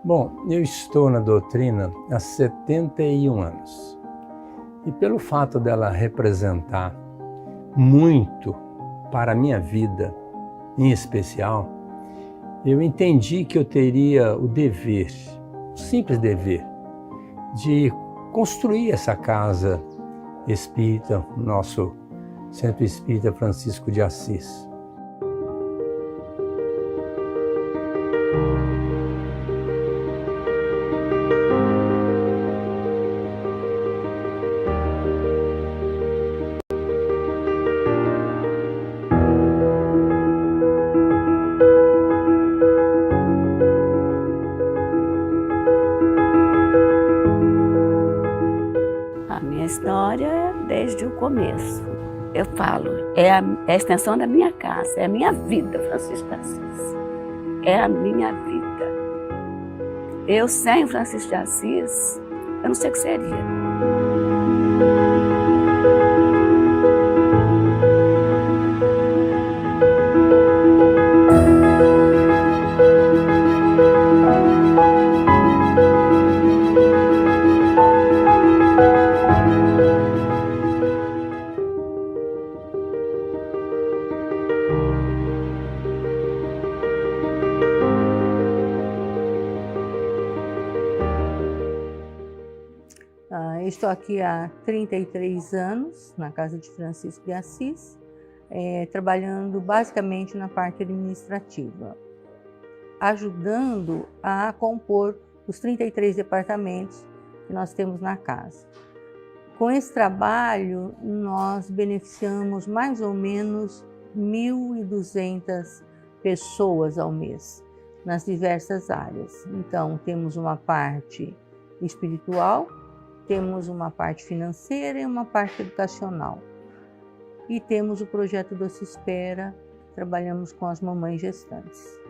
Bom, eu estou na doutrina há 71 anos. E pelo fato dela representar muito para a minha vida, em especial, eu entendi que eu teria o dever, o simples dever, de construir essa casa espírita, nosso Centro Espírita Francisco de Assis. A minha história é desde o começo. Eu falo, é a extensão da minha casa, é a minha vida, Francisco de Assis. É a minha vida. Eu sem Francisco de Assis, eu não sei o que seria. Estou aqui há 33 anos, na casa de Francisco de Assis, trabalhando basicamente na parte administrativa, ajudando a compor os 33 departamentos que nós temos na casa. Com esse trabalho, nós beneficiamos mais ou menos 1.200 pessoas ao mês, nas diversas áreas. Então, temos uma parte espiritual, temos uma parte financeira e uma parte educacional. E temos o projeto Doce Espera, trabalhamos com as mamães gestantes.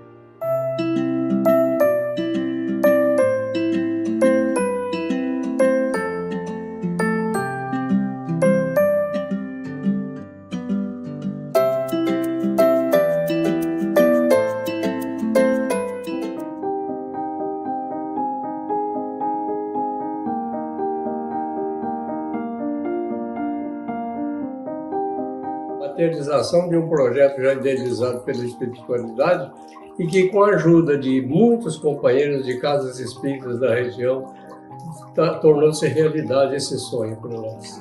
Materialização de um projeto já idealizado pela espiritualidade e que, com a ajuda de muitos companheiros de casas espíritas da região, tornou-se realidade esse sonho para nós.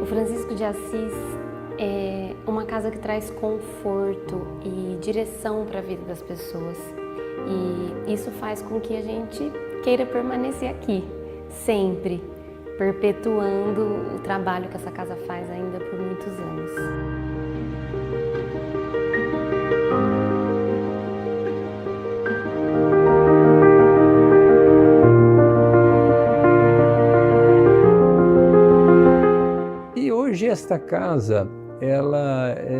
Francisco de Assis é uma casa que traz conforto e direção para a vida das pessoas. E isso faz com que a gente queira permanecer aqui, sempre, perpetuando o trabalho que essa casa faz ainda por muitos anos. Hoje esta casa,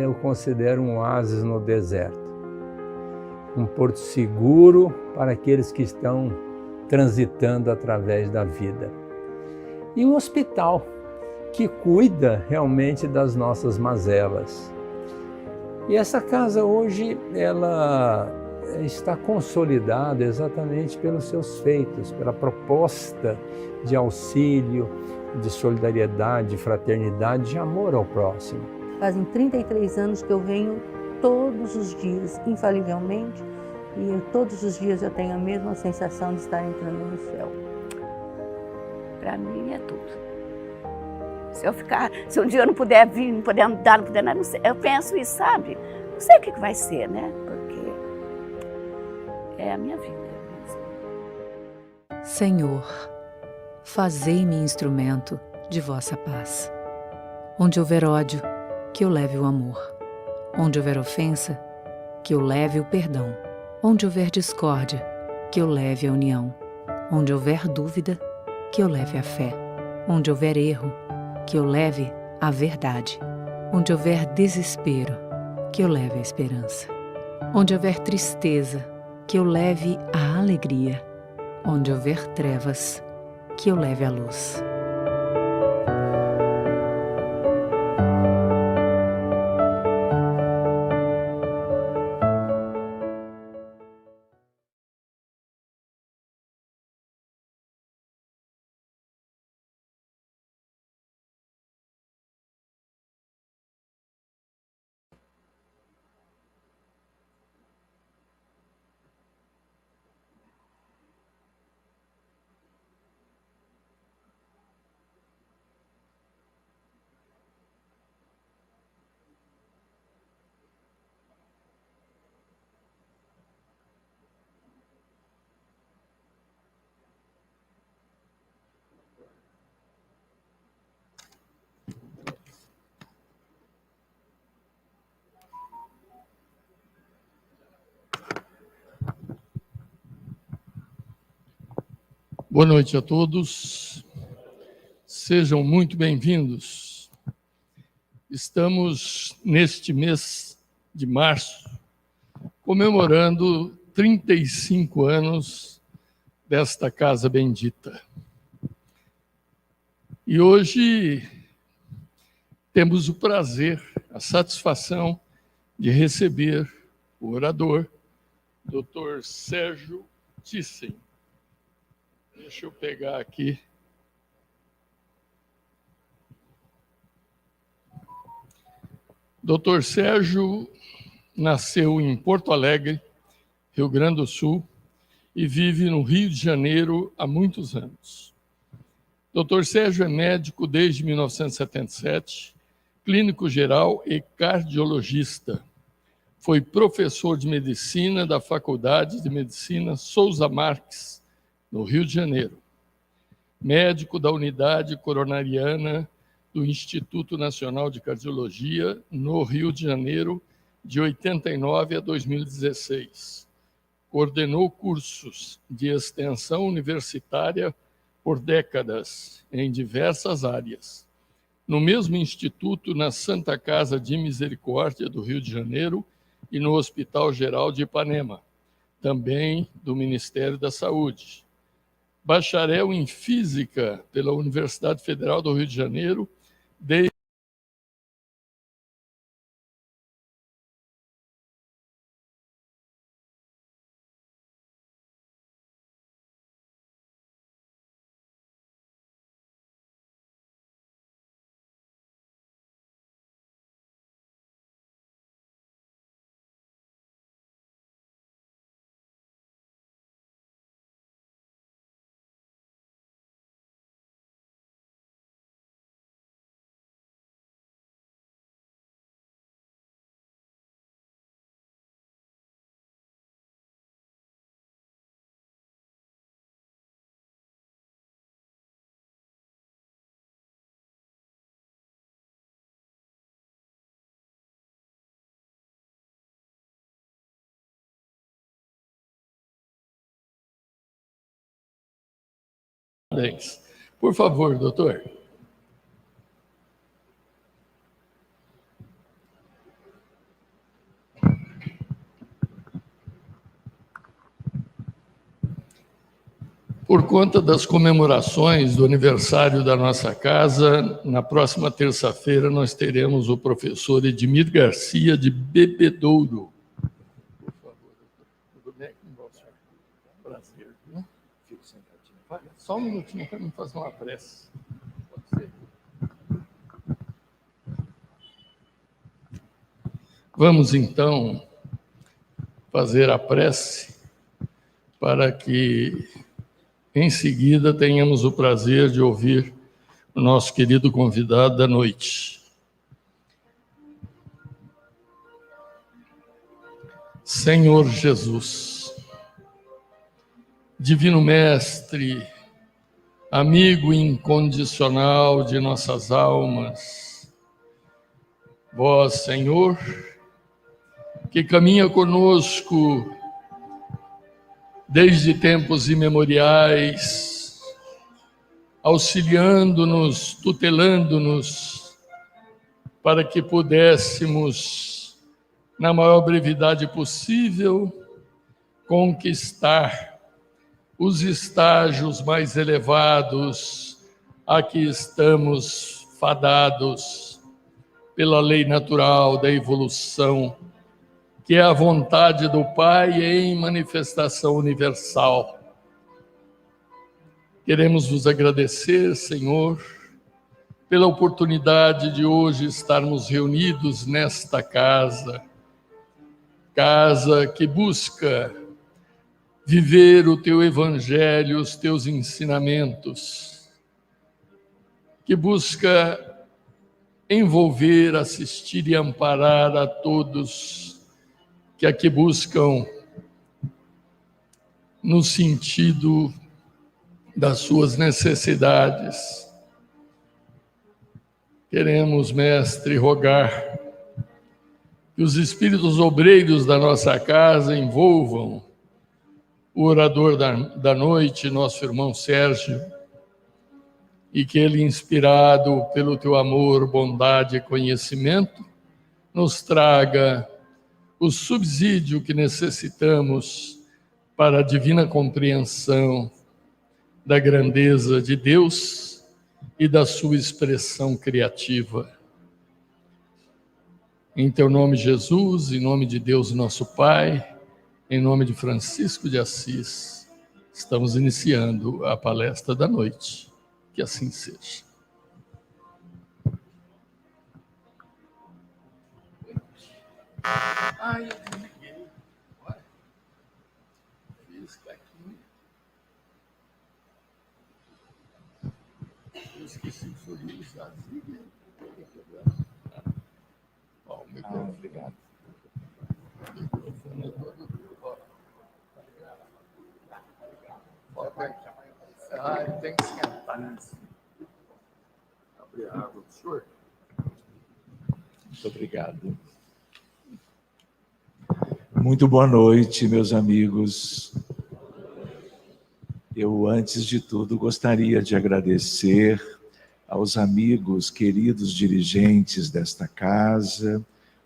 eu considero um oásis no deserto, um porto seguro para aqueles que estão transitando através da vida. E um hospital que cuida realmente das nossas mazelas. E essa casa hoje, ela está consolidada exatamente pelos seus feitos, pela proposta de auxílio, de solidariedade, de fraternidade, de amor ao próximo. Fazem 33 anos que eu venho todos os dias, infalivelmente, e todos os dias eu tenho a mesma sensação de estar entrando no céu. Para mim é tudo. Se um dia eu não puder vir, não puder andar, não puder nada, não sei, eu penso isso, sabe? Não sei o que vai ser, né? Porque é a minha vida mesmo. Senhor, fazei-me instrumento de vossa paz. Onde houver ódio, que eu leve o amor. Onde houver ofensa, que eu leve o perdão. Onde houver discórdia, que eu leve a união. Onde houver dúvida, que eu leve a fé. Onde houver erro, que eu leve a verdade. Onde houver desespero, que eu leve a esperança. Onde houver tristeza, que eu leve a alegria. Onde houver trevas, que eu leve a luz. Boa noite a todos, sejam muito bem-vindos. Estamos, neste mês de março, comemorando 35 anos desta Casa Bendita. E hoje temos o prazer, a satisfação de receber o orador, Dr. Sérgio Thyssen. Deixa eu pegar aqui. Dr. Sérgio nasceu em Porto Alegre, Rio Grande do Sul, e vive no Rio de Janeiro há muitos anos. Dr. Sérgio é médico desde 1977, clínico geral e cardiologista. Foi professor de medicina da Faculdade de Medicina Souza Marques, no Rio de Janeiro. Médico da Unidade Coronariana do Instituto Nacional de Cardiologia, no Rio de Janeiro, de 89 a 2016. Coordenou cursos de extensão universitária por décadas, em diversas áreas. No mesmo instituto, na Santa Casa de Misericórdia do Rio de Janeiro e no Hospital Geral de Ipanema, também do Ministério da Saúde. Bacharel em Física pela Universidade Federal do Rio de Janeiro, desde Por favor, doutor. Por conta das comemorações do aniversário da nossa casa, na próxima terça-feira nós teremos o professor Edmir Garcia de Bebedouro. Por favor, doutor. Tudo bem? Prazer, viu? Fico sentadinho. Só um minutinho para me fazer uma prece. Pode ser? Vamos, então, fazer a prece para que, em seguida, tenhamos o prazer de ouvir o nosso querido convidado da noite. Senhor Jesus, Divino Mestre, amigo incondicional de nossas almas, vós, Senhor, que caminha conosco desde tempos imemoriais, auxiliando-nos, tutelando-nos, para que pudéssemos, na maior brevidade possível, conquistar os estágios mais elevados a que estamos fadados pela lei natural da evolução, que é a vontade do Pai em manifestação universal. Queremos vos agradecer, Senhor, pela oportunidade de hoje estarmos reunidos nesta casa que busca viver o teu evangelho, os teus ensinamentos, que busca envolver, assistir e amparar a todos que aqui buscam no sentido das suas necessidades. Queremos, Mestre, rogar que os obreiros da nossa casa envolvam o orador da noite, nosso irmão Sérgio, e que ele, inspirado pelo teu amor, bondade e conhecimento, nos traga o subsídio que necessitamos para a divina compreensão da grandeza de Deus e da sua expressão criativa. Em teu nome, Jesus, em nome de Deus, nosso Pai, em nome de Francisco de Assis, estamos iniciando a palestra da noite. Que assim seja. Ai, eu desliguei. Olha. Fiz aqui. Eu esqueci que foi usado. Desliguei. Ó, o microfone. Obrigado. O microfone é todo. Tem que esquentar, né? Abrir a água do senhor. Muito obrigado. Muito boa noite, meus amigos. Eu, antes de tudo, gostaria de agradecer aos amigos, queridos dirigentes desta casa,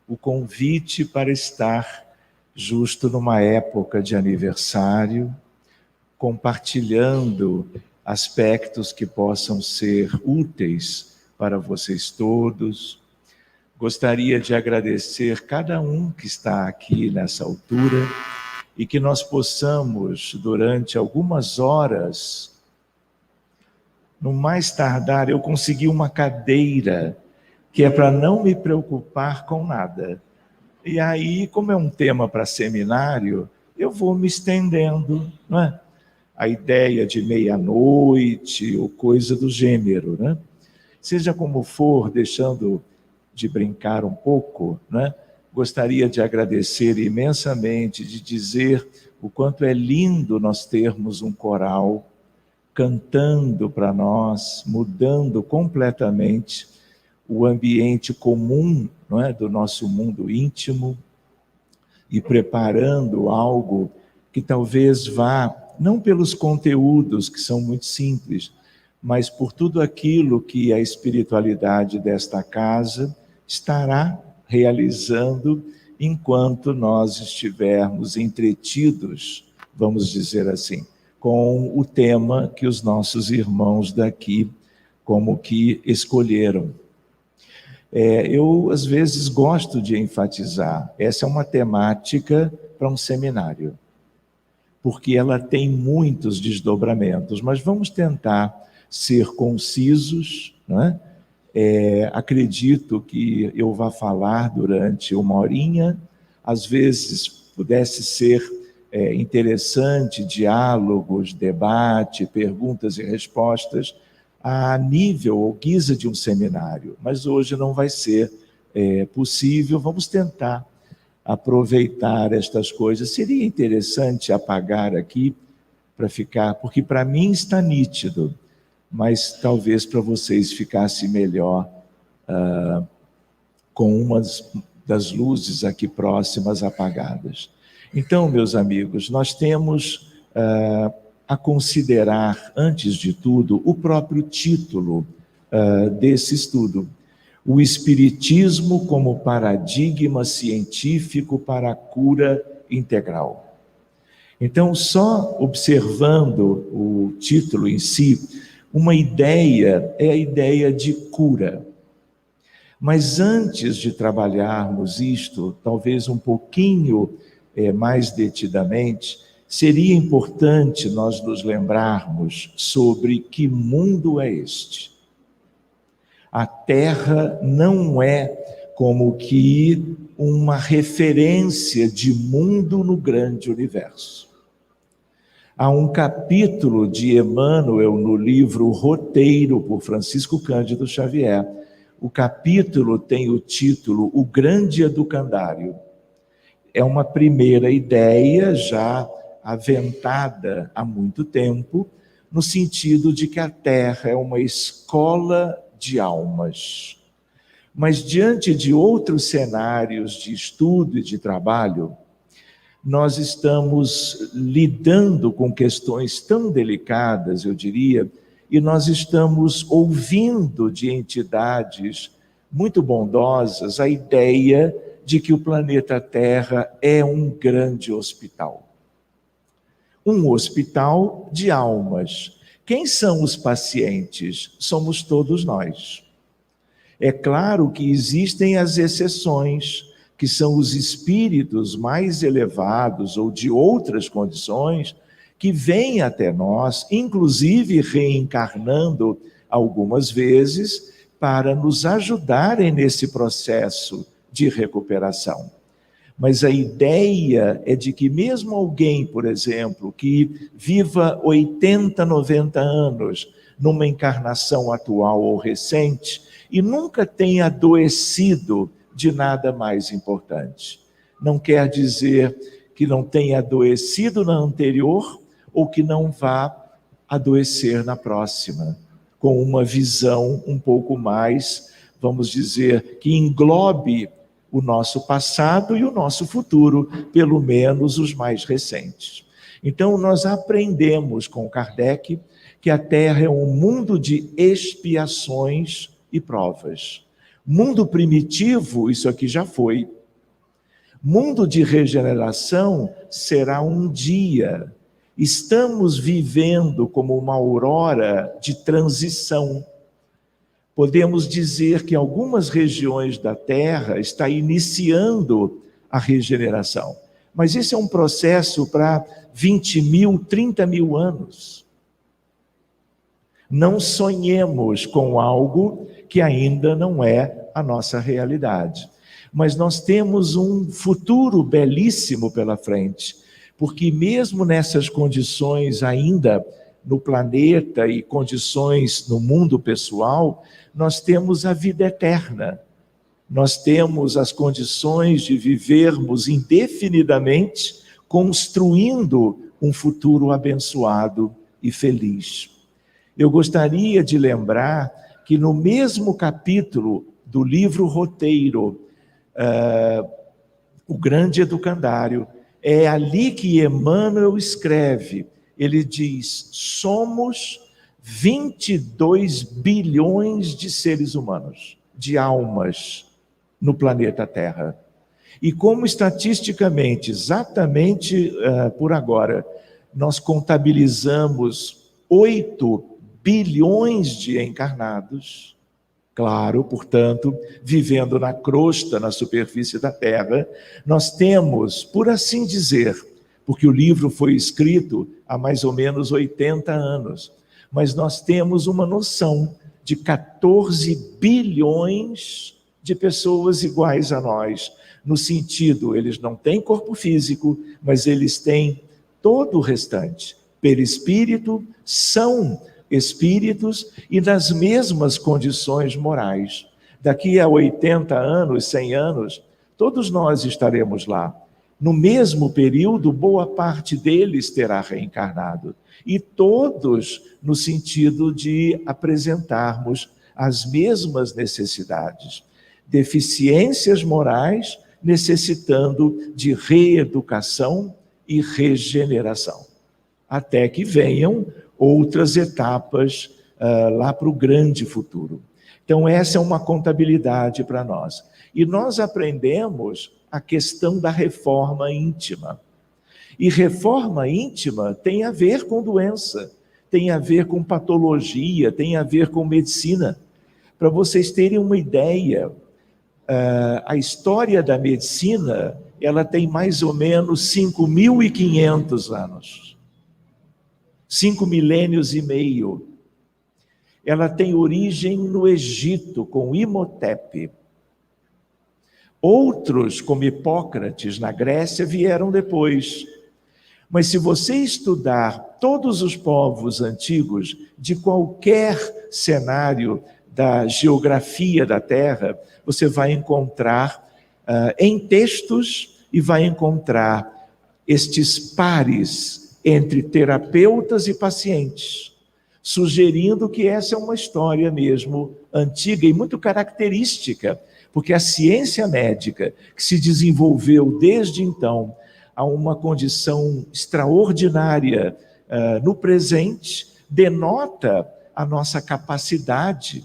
o convite para estar justo numa época de aniversário, compartilhando aspectos que possam ser úteis para vocês todos. Gostaria de agradecer cada um que está aqui nessa altura e que nós possamos, durante algumas horas, no mais tardar, eu consegui uma cadeira que é para não me preocupar com nada. E aí, como é um tema para seminário, eu vou me estendendo, não é? A ideia de meia-noite ou coisa do gênero, né? Seja como for, deixando de brincar um pouco, né? Gostaria de agradecer imensamente, de dizer o quanto é lindo nós termos um coral cantando para nós, mudando completamente o ambiente comum, não é, do nosso mundo íntimo e preparando algo que talvez vá, não pelos conteúdos que são muito simples, mas por tudo aquilo que a espiritualidade desta casa estará realizando enquanto nós estivermos entretidos, vamos dizer assim, com o tema que os nossos irmãos daqui como que escolheram. Eu, às vezes, gosto de enfatizar, essa é uma temática para um seminário, porque ela tem muitos desdobramentos, mas vamos tentar ser concisos, não é? Acredito que eu vá falar durante uma horinha, às vezes pudesse ser interessante, diálogos, debate, perguntas e respostas, a nível ou guisa de um seminário, mas hoje não vai ser possível. Vamos tentar aproveitar estas coisas. Seria interessante apagar aqui para ficar, porque para mim está nítido, mas talvez para vocês ficasse melhor com uma das luzes aqui próximas apagadas. Então, meus amigos, nós temos a considerar, antes de tudo, o próprio título desse estudo: o Espiritismo como paradigma científico para a cura integral. Então, só observando o título em si, uma ideia é a ideia de cura. Mas antes de trabalharmos isto, talvez um pouquinho mais detidamente, seria importante nós nos lembrarmos sobre que mundo é este. A Terra não é como que uma referência de mundo no grande universo. Há um capítulo de Emmanuel no livro Roteiro, por Francisco Cândido Xavier. O capítulo tem o título O Grande Educandário. É uma primeira ideia já aventada há muito tempo, no sentido de que a Terra é uma escola de almas. Mas diante de outros cenários de estudo e de trabalho, nós estamos lidando com questões tão delicadas, eu diria, e nós estamos ouvindo de entidades muito bondosas a ideia de que o planeta Terra é um grande hospital. Um hospital de almas. Quem são os pacientes? Somos todos nós. É claro que existem as exceções, que são os espíritos mais elevados ou de outras condições, que vêm até nós, inclusive reencarnando algumas vezes, para nos ajudarem nesse processo de recuperação. Mas a ideia é de que mesmo alguém, por exemplo, que viva 80, 90 anos numa encarnação atual ou recente e nunca tenha adoecido de nada mais importante. Não quer dizer que não tenha adoecido na anterior ou que não vá adoecer na próxima, com uma visão um pouco mais, vamos dizer, que englobe o nosso passado e o nosso futuro, pelo menos os mais recentes. Então, nós aprendemos com Kardec que a Terra é um mundo de expiações e provas. Mundo primitivo, isso aqui já foi. Mundo de regeneração será um dia. Estamos vivendo como uma aurora de transição. Podemos dizer que algumas regiões da Terra está iniciando a regeneração. Mas esse é um processo para 20 mil, 30 mil anos. Não sonhemos com algo que ainda não é a nossa realidade. Mas nós temos um futuro belíssimo pela frente, porque mesmo nessas condições ainda no planeta e condições no mundo pessoal, nós temos a vida eterna. Nós temos as condições de vivermos indefinidamente, construindo um futuro abençoado e feliz. Eu gostaria de lembrar que no mesmo capítulo do livro Roteiro, O Grande Educandário, é ali que Emmanuel escreve, ele diz: somos 22 bilhões de seres humanos, de almas no planeta Terra. E como estatisticamente, exatamente por agora, nós contabilizamos 8 bilhões de encarnados, claro, portanto, vivendo na crosta, na superfície da Terra, nós temos, por assim dizer, porque o livro foi escrito há mais ou menos 80 anos, mas nós temos uma noção de 14 bilhões de pessoas iguais a nós, no sentido, eles não têm corpo físico, mas eles têm todo o restante. Perispírito, são espíritos e nas mesmas condições morais. Daqui a 80 anos, 100 anos, todos nós estaremos lá. No mesmo período, boa parte deles terá reencarnado. E todos no sentido de apresentarmos as mesmas necessidades. Deficiências morais necessitando de reeducação e regeneração. até que venham outras etapas lá para o grande futuro. Então, essa é uma contabilidade para nós. E nós aprendemos a questão da reforma íntima. E reforma íntima tem a ver com doença, tem a ver com patologia, tem a ver com medicina. Para vocês terem uma ideia, a história da medicina, ela tem mais ou menos 5.500 anos. 5 milênios e meio. Ela tem origem no Egito, com Imhotep. Outros, como Hipócrates, na Grécia, vieram depois. Mas se você estudar todos os povos antigos, de qualquer cenário da geografia da Terra, você vai encontrar em textos e vai encontrar estes pares entre terapeutas e pacientes, sugerindo que essa é uma história mesmo antiga e muito característica, porque a ciência médica, que se desenvolveu desde então a uma condição extraordinária no presente, denota a nossa capacidade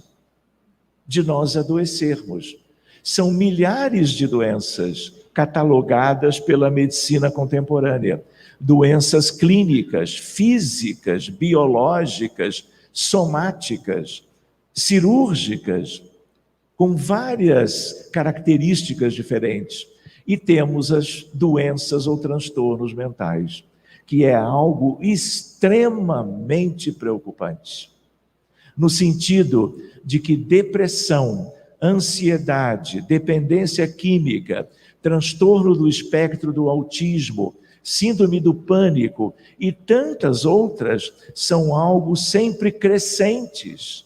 de nós adoecermos. São milhares de doenças catalogadas pela medicina contemporânea. Doenças clínicas, físicas, biológicas, somáticas, cirúrgicas, com várias características diferentes. E temos as doenças ou transtornos mentais, que é algo extremamente preocupante. No sentido de que depressão, ansiedade, dependência química, transtorno do espectro do autismo, síndrome do pânico e tantas outras são algo sempre crescentes,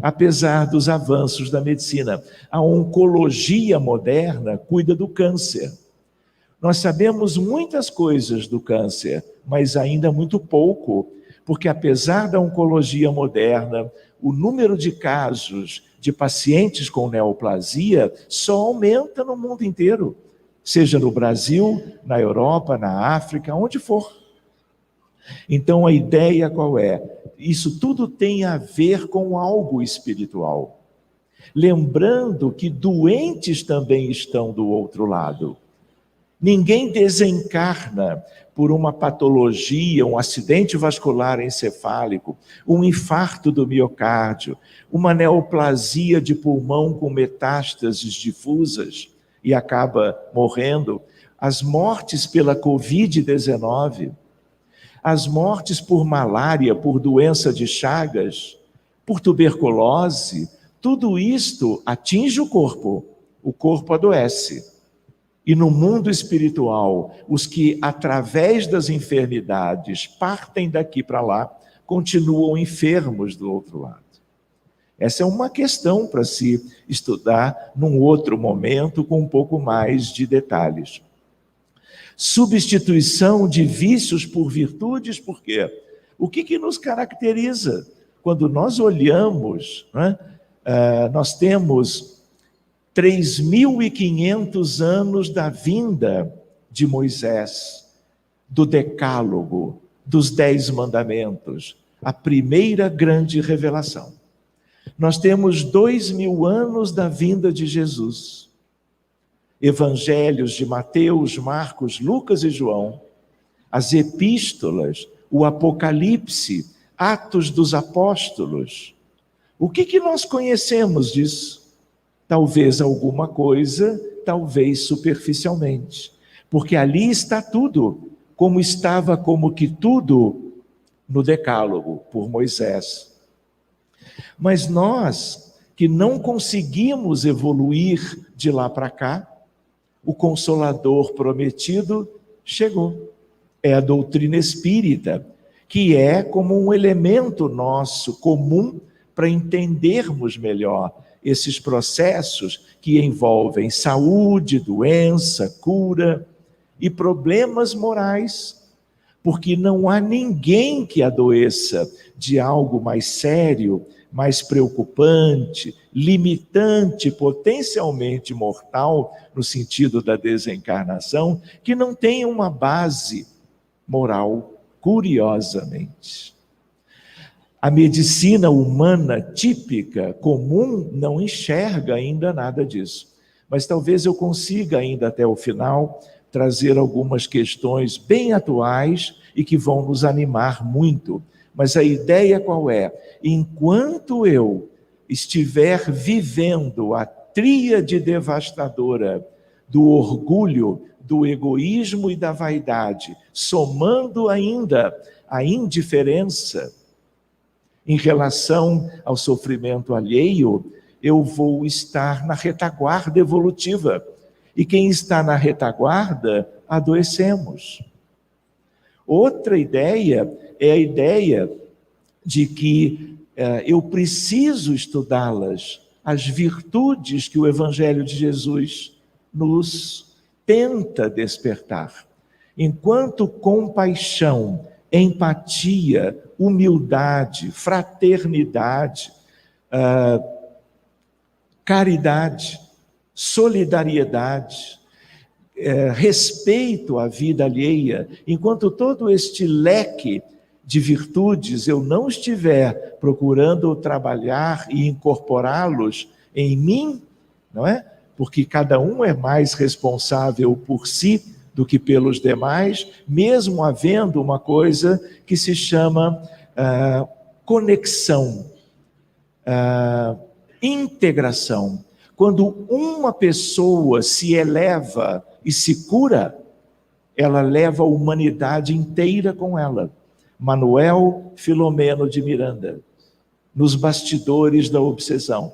apesar dos avanços da medicina. A oncologia moderna cuida do câncer. Nós sabemos muitas coisas do câncer, mas ainda muito pouco, porque apesar da oncologia moderna, o número de casos de pacientes com neoplasia só aumenta no mundo inteiro, seja no Brasil, na Europa, na África, onde for. Então a ideia qual é? Isso tudo tem a ver com algo espiritual. Lembrando que doentes também estão do outro lado. Ninguém desencarna por uma patologia, um acidente vascular encefálico, um infarto do miocárdio, uma neoplasia de pulmão com metástases difusas e acaba morrendo. As mortes pela Covid-19, as mortes por malária, por doença de Chagas, por tuberculose, tudo isto atinge o corpo adoece. E no mundo espiritual, os que através das enfermidades partem daqui para lá, continuam enfermos do outro lado. Essa é uma questão para se estudar num outro momento com um pouco mais de detalhes. Substituição de vícios por virtudes, por quê? O que nos caracteriza? Quando nós olhamos, nós temos 3.500 anos da vinda de Moisés, do Decálogo, dos 10 mandamentos, a primeira grande revelação. Nós temos 2.000 anos da vinda de Jesus. Evangelhos de Mateus, Marcos, Lucas e João, as epístolas, o Apocalipse, Atos dos Apóstolos. O que nós conhecemos disso? Talvez alguma coisa, talvez superficialmente. Porque ali está tudo, como estava como que tudo no Decálogo, por Moisés. Mas nós, que não conseguimos evoluir de lá para cá, o Consolador prometido chegou. É a doutrina espírita, que é como um elemento nosso comum para entendermos melhor esses processos que envolvem saúde, doença, cura e problemas morais, porque não há ninguém que adoeça de algo mais sério, mais preocupante, limitante, potencialmente mortal, no sentido da desencarnação, que não tenha uma base moral, curiosamente. A medicina humana típica, comum, não enxerga ainda nada disso. Mas talvez eu consiga ainda até o final trazer algumas questões bem atuais e que vão nos animar muito. Mas a ideia qual é? Enquanto eu estiver vivendo a tríade devastadora do orgulho, do egoísmo e da vaidade, somando ainda a indiferença em relação ao sofrimento alheio, eu vou estar na retaguarda evolutiva. E quem está na retaguarda, adoecemos. Outra ideia é a ideia de que eu preciso estudá-las, as virtudes que o Evangelho de Jesus nos tenta despertar. Enquanto compaixão, empatia, humildade, fraternidade, caridade, solidariedade, respeito à vida alheia, enquanto todo este leque de virtudes eu não estiver procurando trabalhar e incorporá-los em mim, não é? Porque cada um é mais responsável por si do que pelos demais, mesmo havendo uma coisa que se chama conexão, integração. Quando uma pessoa se eleva e se cura, ela leva a humanidade inteira com ela. Manuel Filomeno de Miranda, nos bastidores da obsessão.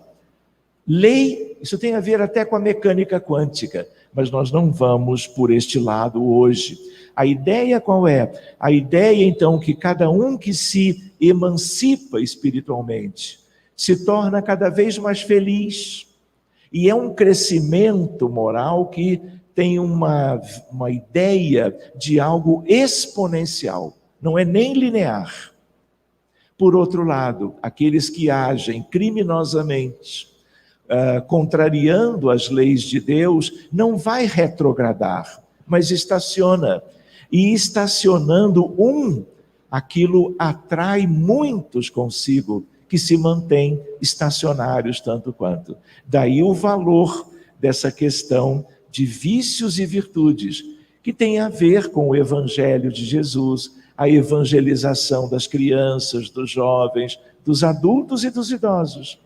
Lei, isso tem a ver até com a mecânica quântica, mas nós não vamos por este lado hoje. A ideia qual é? A ideia, então, que cada um que se emancipa espiritualmente se torna cada vez mais feliz. E é um crescimento moral que tem uma ideia de algo exponencial, não é nem linear. Por outro lado, aqueles que agem criminosamente, contrariando as leis de Deus, não vai retrogradar, mas estaciona. E estacionando aquilo atrai muitos consigo, que se mantêm estacionários tanto quanto. Daí o valor dessa questão de vícios e virtudes, que tem a ver com o Evangelho de Jesus, a evangelização das crianças, dos jovens, dos adultos e dos idosos.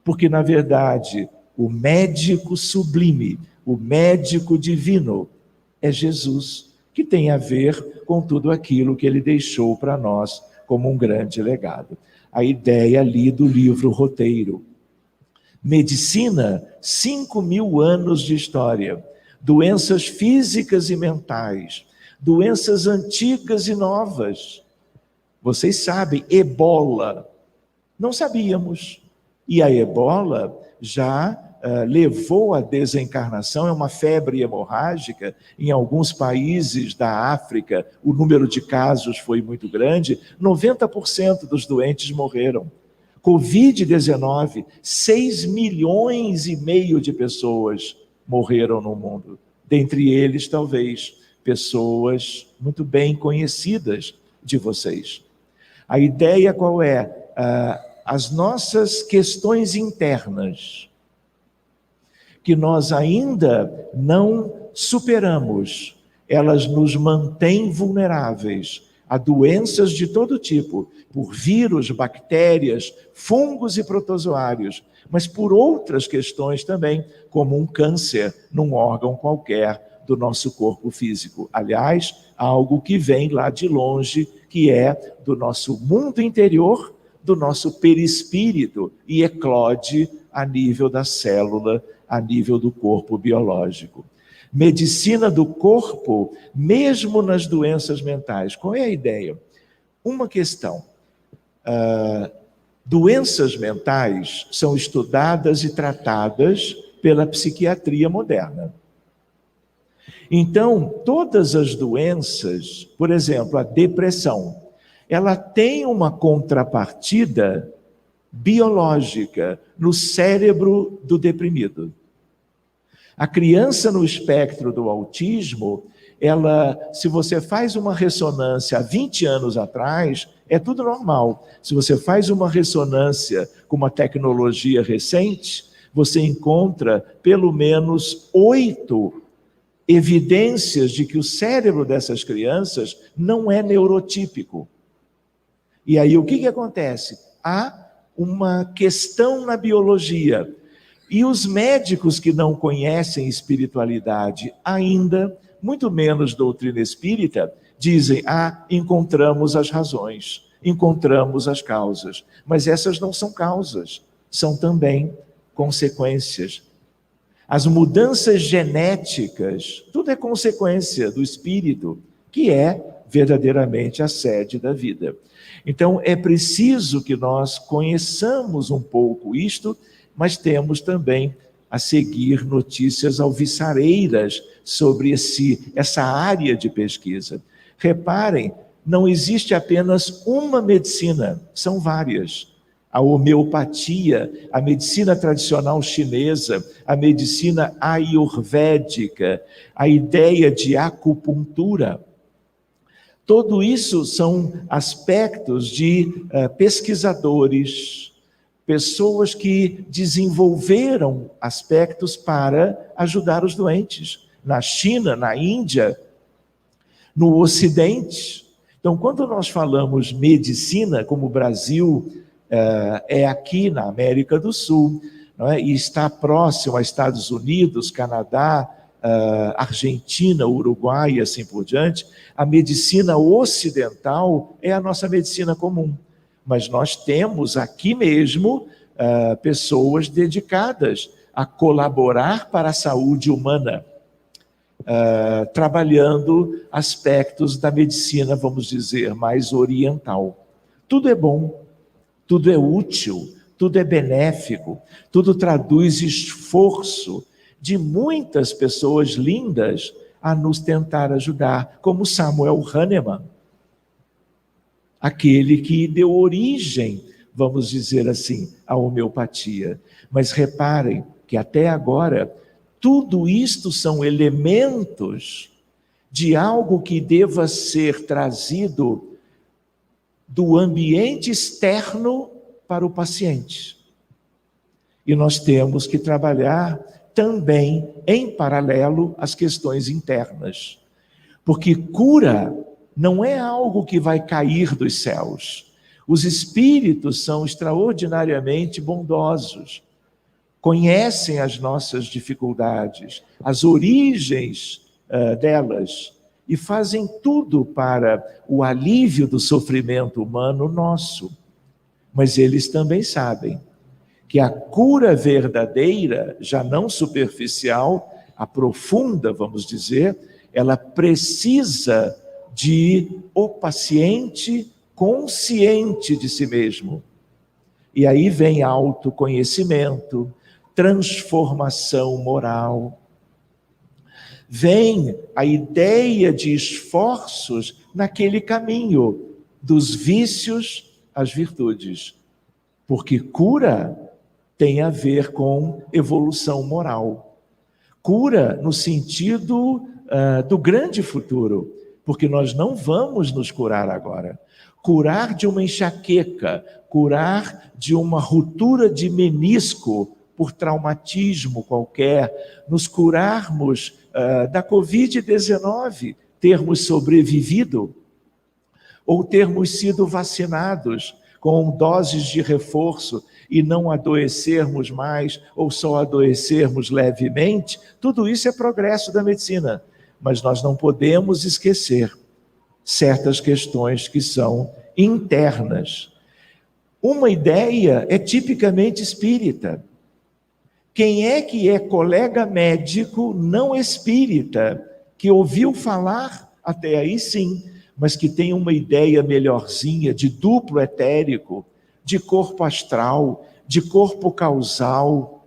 Porque, na verdade, o médico sublime, o médico divino, é Jesus, que tem a ver com tudo aquilo que ele deixou para nós como um grande legado. A ideia ali do livro Roteiro. Medicina, 5.000 anos de história. Doenças físicas e mentais. Doenças antigas e novas. Vocês sabem, ebola. Não sabíamos. E a ebola já levou à desencarnação, é uma febre hemorrágica. Em alguns países da África, o número de casos foi muito grande, 90% dos doentes morreram. Covid-19, 6,5 milhões de pessoas morreram no mundo. Dentre eles, talvez, pessoas muito bem conhecidas de vocês. A ideia qual é? As nossas questões internas, que nós ainda não superamos, elas nos mantêm vulneráveis a doenças de todo tipo, por vírus, bactérias, fungos e protozoários, mas por outras questões também, como um câncer num órgão qualquer do nosso corpo físico. Aliás, algo que vem lá de longe, que é do nosso mundo interior, do nosso perispírito, e eclode a nível da célula, a nível do corpo biológico. Medicina do corpo, mesmo nas doenças mentais. Qual é a ideia? Uma questão. Doenças mentais são estudadas e tratadas pela psiquiatria moderna. Então, todas as doenças, por exemplo, a depressão, ela tem uma contrapartida biológica no cérebro do deprimido. A criança no espectro do autismo, se você faz uma ressonância há 20 anos atrás, é tudo normal. Se você faz uma ressonância com uma tecnologia recente, você encontra pelo menos 8 evidências de que o cérebro dessas crianças não é neurotípico. E aí o que acontece? Há uma questão na biologia. E os médicos que não conhecem espiritualidade ainda, muito menos doutrina espírita, dizem, encontramos as razões, encontramos as causas. Mas essas não são causas, são também consequências. As mudanças genéticas, tudo é consequência do espírito, que é verdadeiramente a sede da vida. Então, é preciso que nós conheçamos um pouco isto, mas temos também a seguir notícias alvissareiras sobre essa área de pesquisa. Reparem, não existe apenas uma medicina, são várias. A homeopatia, a medicina tradicional chinesa, a medicina ayurvédica, a ideia de acupuntura. Tudo isso são aspectos de pesquisadores, pessoas que desenvolveram aspectos para ajudar os doentes. Na China, na Índia, no Ocidente. Então, quando nós falamos medicina, como o Brasil é aqui na América do Sul, não é? E está próximo a Estados Unidos, Canadá, Argentina, Uruguai e assim por diante, a medicina ocidental é a nossa medicina comum. Mas nós temos aqui mesmo pessoas dedicadas a colaborar para a saúde humana, trabalhando aspectos da medicina, vamos dizer, mais oriental. Tudo é bom, tudo é útil, tudo é benéfico, tudo traduz esforço de muitas pessoas lindas a nos tentar ajudar, como Samuel Hahnemann, aquele que deu origem, vamos dizer assim, à homeopatia. Mas reparem que até agora, tudo isto são elementos de algo que deva ser trazido do ambiente externo para o paciente. E nós temos que trabalhar também, em paralelo, as questões internas. Porque cura não é algo que vai cair dos céus. Os espíritos são extraordinariamente bondosos, conhecem as nossas dificuldades, as origens delas, e fazem tudo para o alívio do sofrimento humano nosso. Mas eles também sabem que a cura verdadeira, já não superficial, a profunda, vamos dizer, ela precisa de o paciente consciente de si mesmo. E aí vem autoconhecimento, transformação moral. Vem a ideia de esforços naquele caminho dos vícios às virtudes. Porque cura tem a ver com evolução moral. Cura no sentido do grande futuro, porque nós não vamos nos curar agora. Curar de uma enxaqueca, curar de uma ruptura de menisco por traumatismo qualquer, nos curarmos da Covid-19, termos sobrevivido, ou termos sido vacinados com doses de reforço e não adoecermos mais, ou só adoecermos levemente, tudo isso é progresso da medicina. Mas nós não podemos esquecer certas questões que são internas. Uma ideia é tipicamente espírita. Quem é que é colega médico não espírita, que ouviu falar, até aí sim, mas que tem uma ideia melhorzinha de duplo etérico, de corpo astral, de corpo causal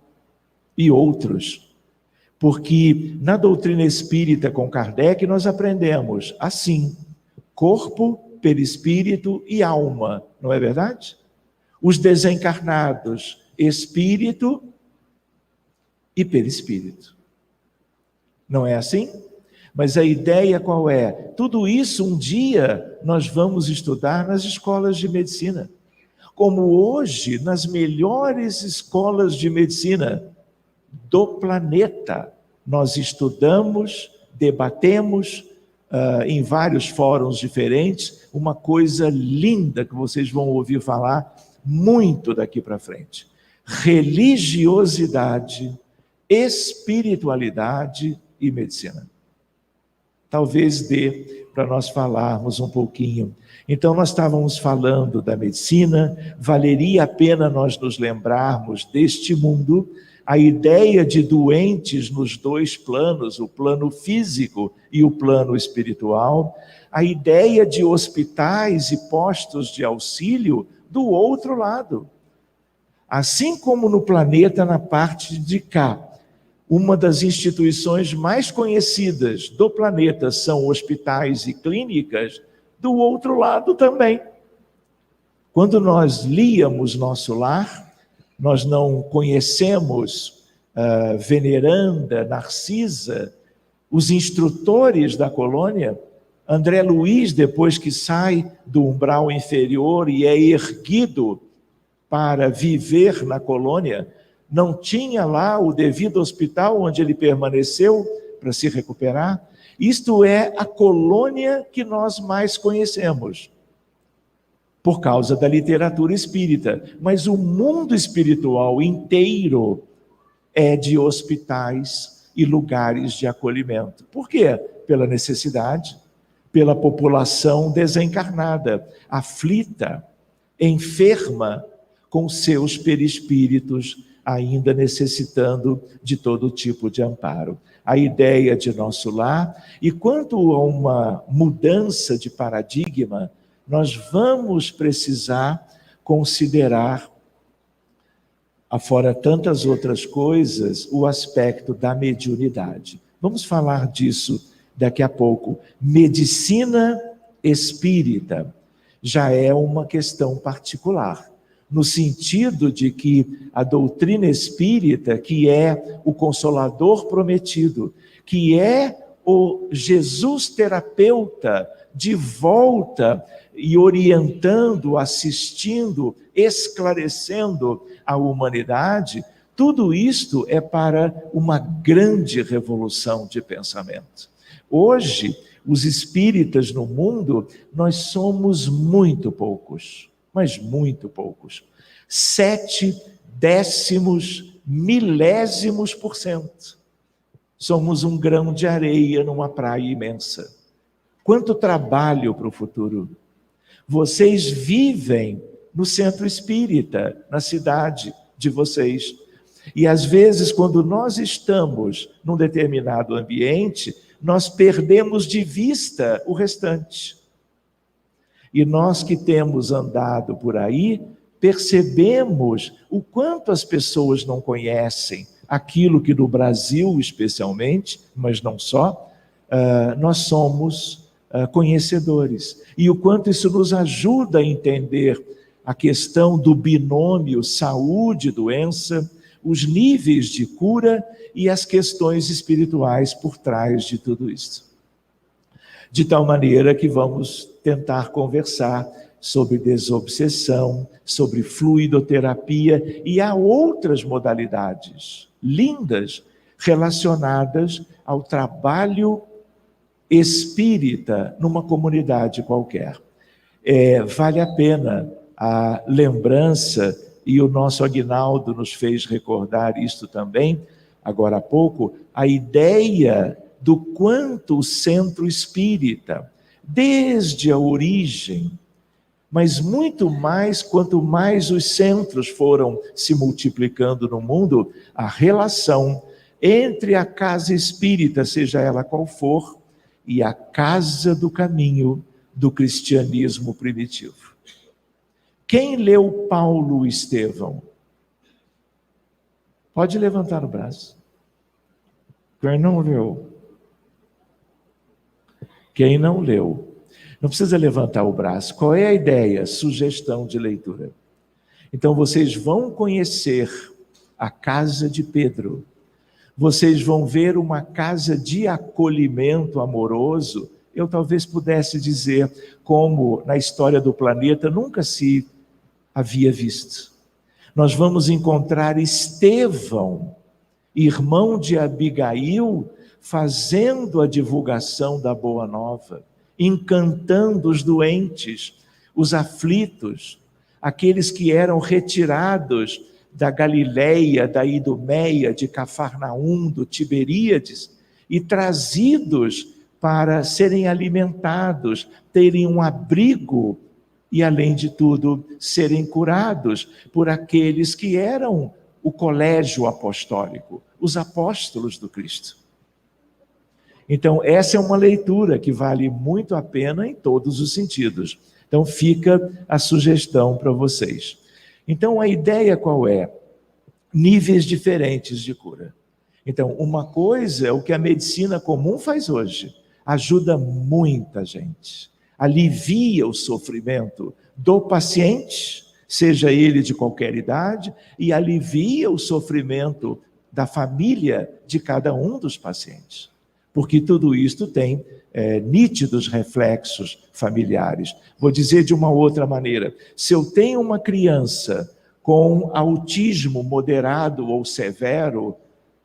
e outros? Porque na doutrina espírita com Kardec nós aprendemos assim: corpo, perispírito e alma, não é verdade? Os desencarnados, espírito e perispírito. Não é assim? Mas a ideia qual é? Tudo isso um dia nós vamos estudar nas escolas de medicina. Como hoje, nas melhores escolas de medicina do planeta, nós estudamos, debatemos em vários fóruns diferentes, uma coisa linda que vocês vão ouvir falar muito daqui para frente. Religiosidade, espiritualidade e medicina. Talvez dê para nós falarmos um pouquinho. Então, nós estávamos falando da medicina, valeria a pena nós nos lembrarmos deste mundo, a ideia de doentes nos dois planos, o plano físico e o plano espiritual, a ideia de hospitais e postos de auxílio do outro lado. Assim como no planeta, na parte de cá, uma das instituições mais conhecidas do planeta são hospitais e clínicas, do outro lado também. Quando nós líamos Nosso Lar, nós não conhecemos Veneranda, Narcisa, os instrutores da colônia. André Luiz, depois que sai do umbral inferior e é erguido para viver na colônia, não tinha lá o devido hospital onde ele permaneceu para se recuperar. Isto é a colônia que nós mais conhecemos, por causa da literatura espírita. Mas o mundo espiritual inteiro é de hospitais e lugares de acolhimento. Por quê? Pela necessidade, pela população desencarnada, aflita, enferma, com seus perispíritos ainda necessitando de todo tipo de amparo. A ideia de Nosso Lar, e quanto a uma mudança de paradigma, nós vamos precisar considerar, afora tantas outras coisas, o aspecto da mediunidade. Vamos falar disso daqui a pouco. Medicina espírita já é uma questão particular, no sentido de que a doutrina espírita, que é o Consolador prometido, que é o Jesus terapeuta de volta e orientando, assistindo, esclarecendo a humanidade, tudo isto é para uma grande revolução de pensamento. Hoje, os espíritas no mundo, nós somos muito poucos, mas muito poucos. 0,00000%. Somos um grão de areia numa praia imensa. Quanto trabalho para o futuro. Vocês vivem no centro espírita, na cidade de vocês. E às vezes, quando nós estamos num determinado ambiente, nós perdemos de vista o restante. E nós que temos andado por aí, percebemos o quanto as pessoas não conhecem aquilo que no Brasil, especialmente, mas não só, nós somos conhecedores. E o quanto isso nos ajuda a entender a questão do binômio saúde e doença, os níveis de cura e as questões espirituais por trás de tudo isso. De tal maneira que vamos tentar conversar sobre desobsessão, sobre fluidoterapia, e há outras modalidades lindas relacionadas ao trabalho espírita numa comunidade qualquer. Vale a pena a lembrança, e o nosso Aguinaldo nos fez recordar isto também, agora há pouco, a ideia do quanto o centro espírita, desde a origem, mas muito mais, quanto mais os centros foram se multiplicando no mundo, a relação entre a casa espírita, seja ela qual for, e a casa do caminho do cristianismo primitivo. Quem leu Paulo Estevão? Pode levantar o braço. Quem não leu? Quem não leu? Não precisa levantar o braço. Qual é a ideia? Sugestão de leitura. Então vocês vão conhecer a casa de Pedro. vocês vão ver uma casa de acolhimento amoroso, eu talvez pudesse dizer, como na história do planeta nunca se havia visto. Nós vamos encontrar Estevão, irmão de Abigail, fazendo a divulgação da Boa Nova, encantando os doentes, os aflitos, aqueles que eram retirados da Galileia, da Idumeia, de Cafarnaum, do Tiberíades, e trazidos para serem alimentados, terem um abrigo e, além de tudo, serem curados por aqueles que eram o colégio apostólico, os apóstolos do Cristo. Então, essa é uma leitura que vale muito a pena em todos os sentidos. Então, fica a sugestão para vocês. Então, a ideia qual é? Níveis diferentes de cura. Então, uma coisa é o que a medicina comum faz hoje. Ajuda muita gente. Alivia o sofrimento do paciente, seja ele de qualquer idade, e alivia o sofrimento da família de cada um dos pacientes. Porque tudo isto tem nítidos reflexos familiares. Vou dizer de uma outra maneira. Se eu tenho uma criança com autismo moderado ou severo,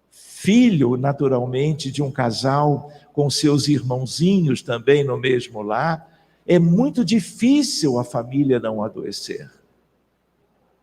filho, naturalmente, de um casal com seus irmãozinhos também no mesmo lar, é muito difícil a família não adoecer.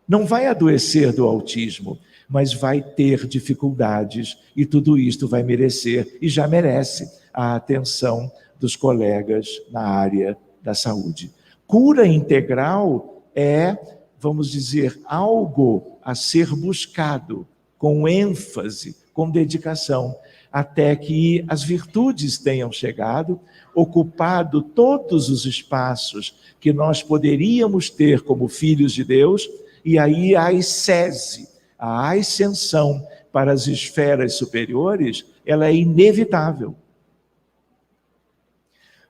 Não vai adoecer do autismo, mas vai ter dificuldades e tudo isto vai merecer, e já merece, a atenção dos colegas na área da saúde. Cura integral é, vamos dizer, algo a ser buscado com ênfase, com dedicação, até que as virtudes tenham chegado, ocupado todos os espaços que nós poderíamos ter como filhos de Deus, e aí a ascese, a ascensão para as esferas superiores, ela é inevitável.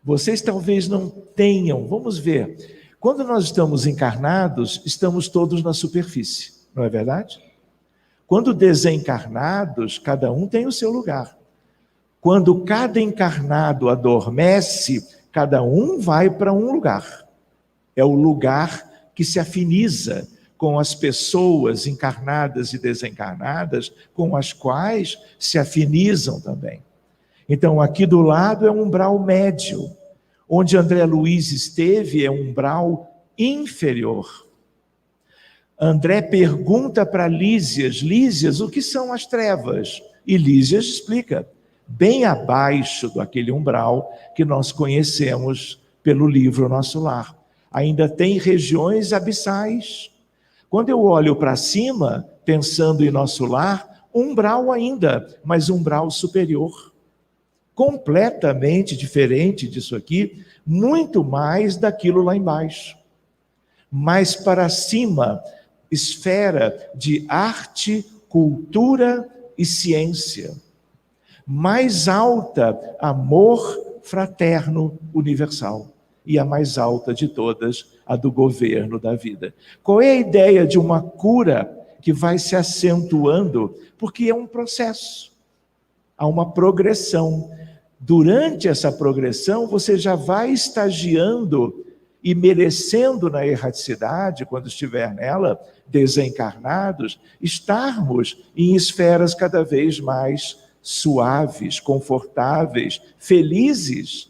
Vocês talvez não tenham, vamos ver, quando nós estamos encarnados, estamos todos na superfície, não é verdade? Quando desencarnados, cada um tem o seu lugar. Quando cada encarnado adormece, cada um vai para um lugar. É o lugar que se afiniza com as pessoas encarnadas e desencarnadas, com as quais se afinizam também. Então, aqui do lado é um umbral médio. Onde André Luiz esteve é um umbral inferior. André pergunta para Lísias: Lísias, o que são as trevas? E Lísias explica, bem abaixo daquele umbral que nós conhecemos pelo livro Nosso Lar. Ainda tem regiões abissais. Quando eu olho para cima, pensando em Nosso Lar, umbral ainda, mas umbral superior. Completamente diferente disso aqui, muito mais daquilo lá embaixo. Mais para cima, esfera de arte, cultura e ciência. Mais alta, amor fraterno universal. E a mais alta de todas, a do governo da vida. Qual é a ideia de uma cura que vai se acentuando? Porque é um processo, há uma progressão. Durante essa progressão, você já vai estagiando e merecendo na erraticidade, quando estiver nela, desencarnados, estarmos em esferas cada vez mais suaves, confortáveis, felizes,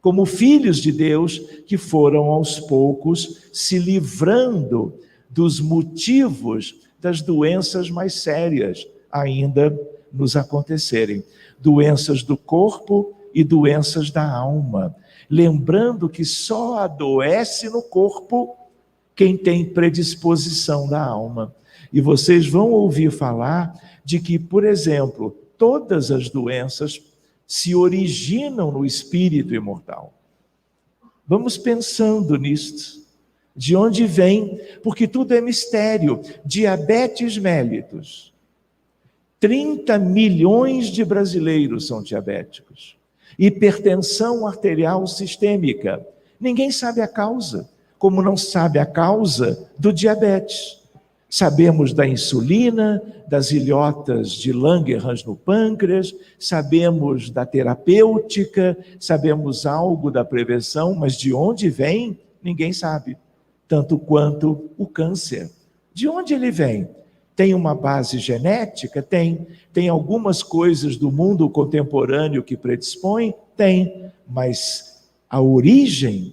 como filhos de Deus que foram aos poucos se livrando dos motivos das doenças mais sérias ainda nos acontecerem. Doenças do corpo e doenças da alma. Lembrando que só adoece no corpo quem tem predisposição da alma. E vocês vão ouvir falar de que, por exemplo, todas as doenças se originam no espírito imortal. Vamos pensando nisto. De onde vem? Porque tudo é mistério. Diabetes mellitus. 30 milhões de brasileiros são diabéticos. Hipertensão arterial sistêmica. Ninguém sabe a causa, como não sabe a causa do diabetes. Sabemos da insulina, das ilhotas de Langerhans no pâncreas, sabemos da terapêutica, sabemos algo da prevenção, mas de onde vem, ninguém sabe. Tanto quanto o câncer. De onde ele vem? Tem uma base genética? Tem algumas coisas do mundo contemporâneo que predispõem? Tem, mas a origem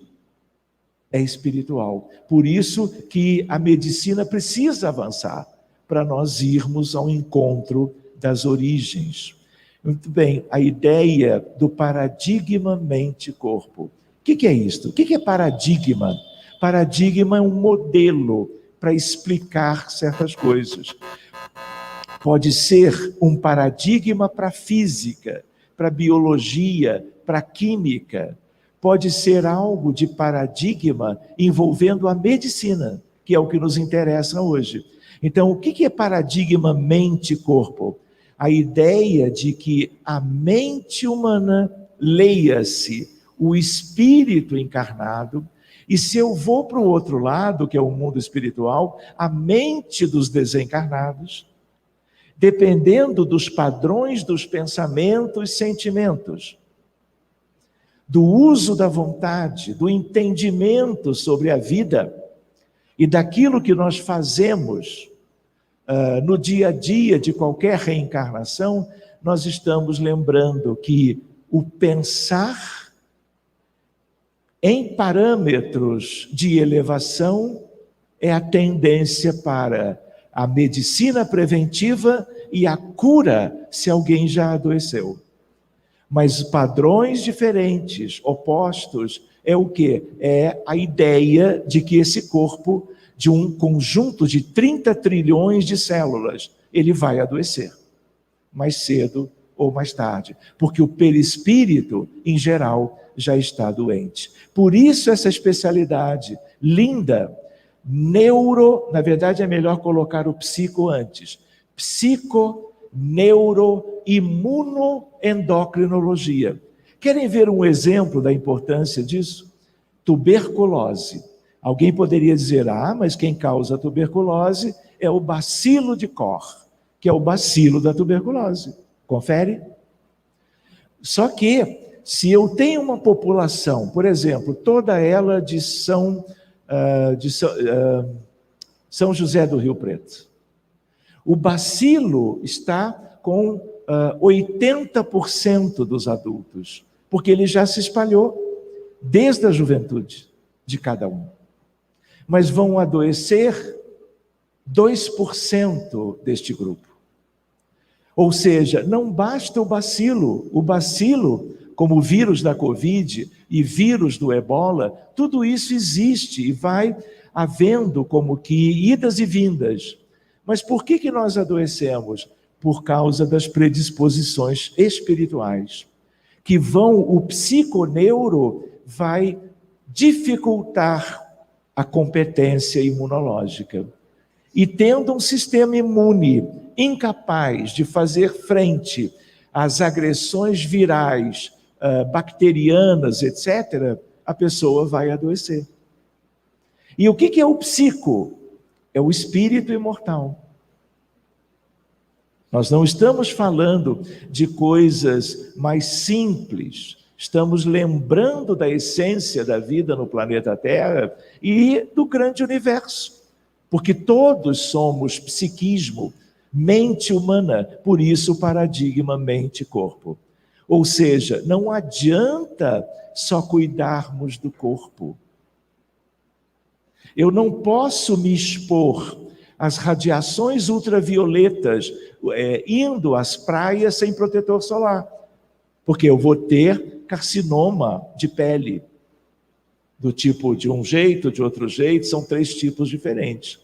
é espiritual. Por isso que a medicina precisa avançar, para nós irmos ao encontro das origens. Muito bem, a ideia do paradigma mente-corpo. O que é isto? O que é paradigma? Paradigma é um modelo para explicar certas coisas. Pode ser um paradigma para a física, para a biologia, para a química. Pode ser algo de paradigma envolvendo a medicina, que é o que nos interessa hoje. Então, o que é paradigma mente-corpo? A ideia de que a mente humana, leia-se, o espírito encarnado, e se eu vou para o outro lado, que é o mundo espiritual, a mente dos desencarnados, dependendo dos padrões dos pensamentos e sentimentos, do uso da vontade, do entendimento sobre a vida e daquilo que nós fazemos no dia a dia de qualquer reencarnação, nós estamos lembrando que o pensar em parâmetros de elevação é a tendência para a medicina preventiva e a cura se alguém já adoeceu. Mas padrões diferentes, opostos, é o quê? É a ideia de que esse corpo, de um conjunto de 30 trilhões de células, ele vai adoecer, mais cedo ou mais tarde, porque o perispírito, em geral, já está doente. Por isso essa especialidade linda, na verdade é melhor colocar o psico antes, neuroimunoendocrinologia. Querem ver um exemplo da importância disso? Tuberculose. Alguém poderia dizer, mas quem causa a tuberculose é o bacilo de Koch, que é o bacilo da tuberculose. Confere? Só que, se eu tenho uma população, por exemplo, toda ela de São José do Rio Preto, o bacilo está com 80% dos adultos, porque ele já se espalhou desde a juventude de cada um. Mas vão adoecer 2% deste grupo. Ou seja, não basta o bacilo, como o vírus da Covid e vírus do Ebola, tudo isso existe e vai havendo como que idas e vindas. Mas por que nós adoecemos? Por causa das predisposições espirituais, que o psiconeuro vai dificultar a competência imunológica. E tendo um sistema imune incapaz de fazer frente às agressões virais, bacterianas, etc., a pessoa vai adoecer. E o que é o psico? É o espírito imortal. Nós não estamos falando de coisas mais simples, estamos lembrando da essência da vida no planeta Terra e do grande universo, porque todos somos psiquismo, mente humana, por isso o paradigma mente-corpo. Ou seja, não adianta só cuidarmos do corpo. Eu não posso me expor às radiações ultravioletas indo às praias sem protetor solar, porque eu vou ter carcinoma de pele, do tipo de um jeito, de outro jeito, são 3 tipos diferentes.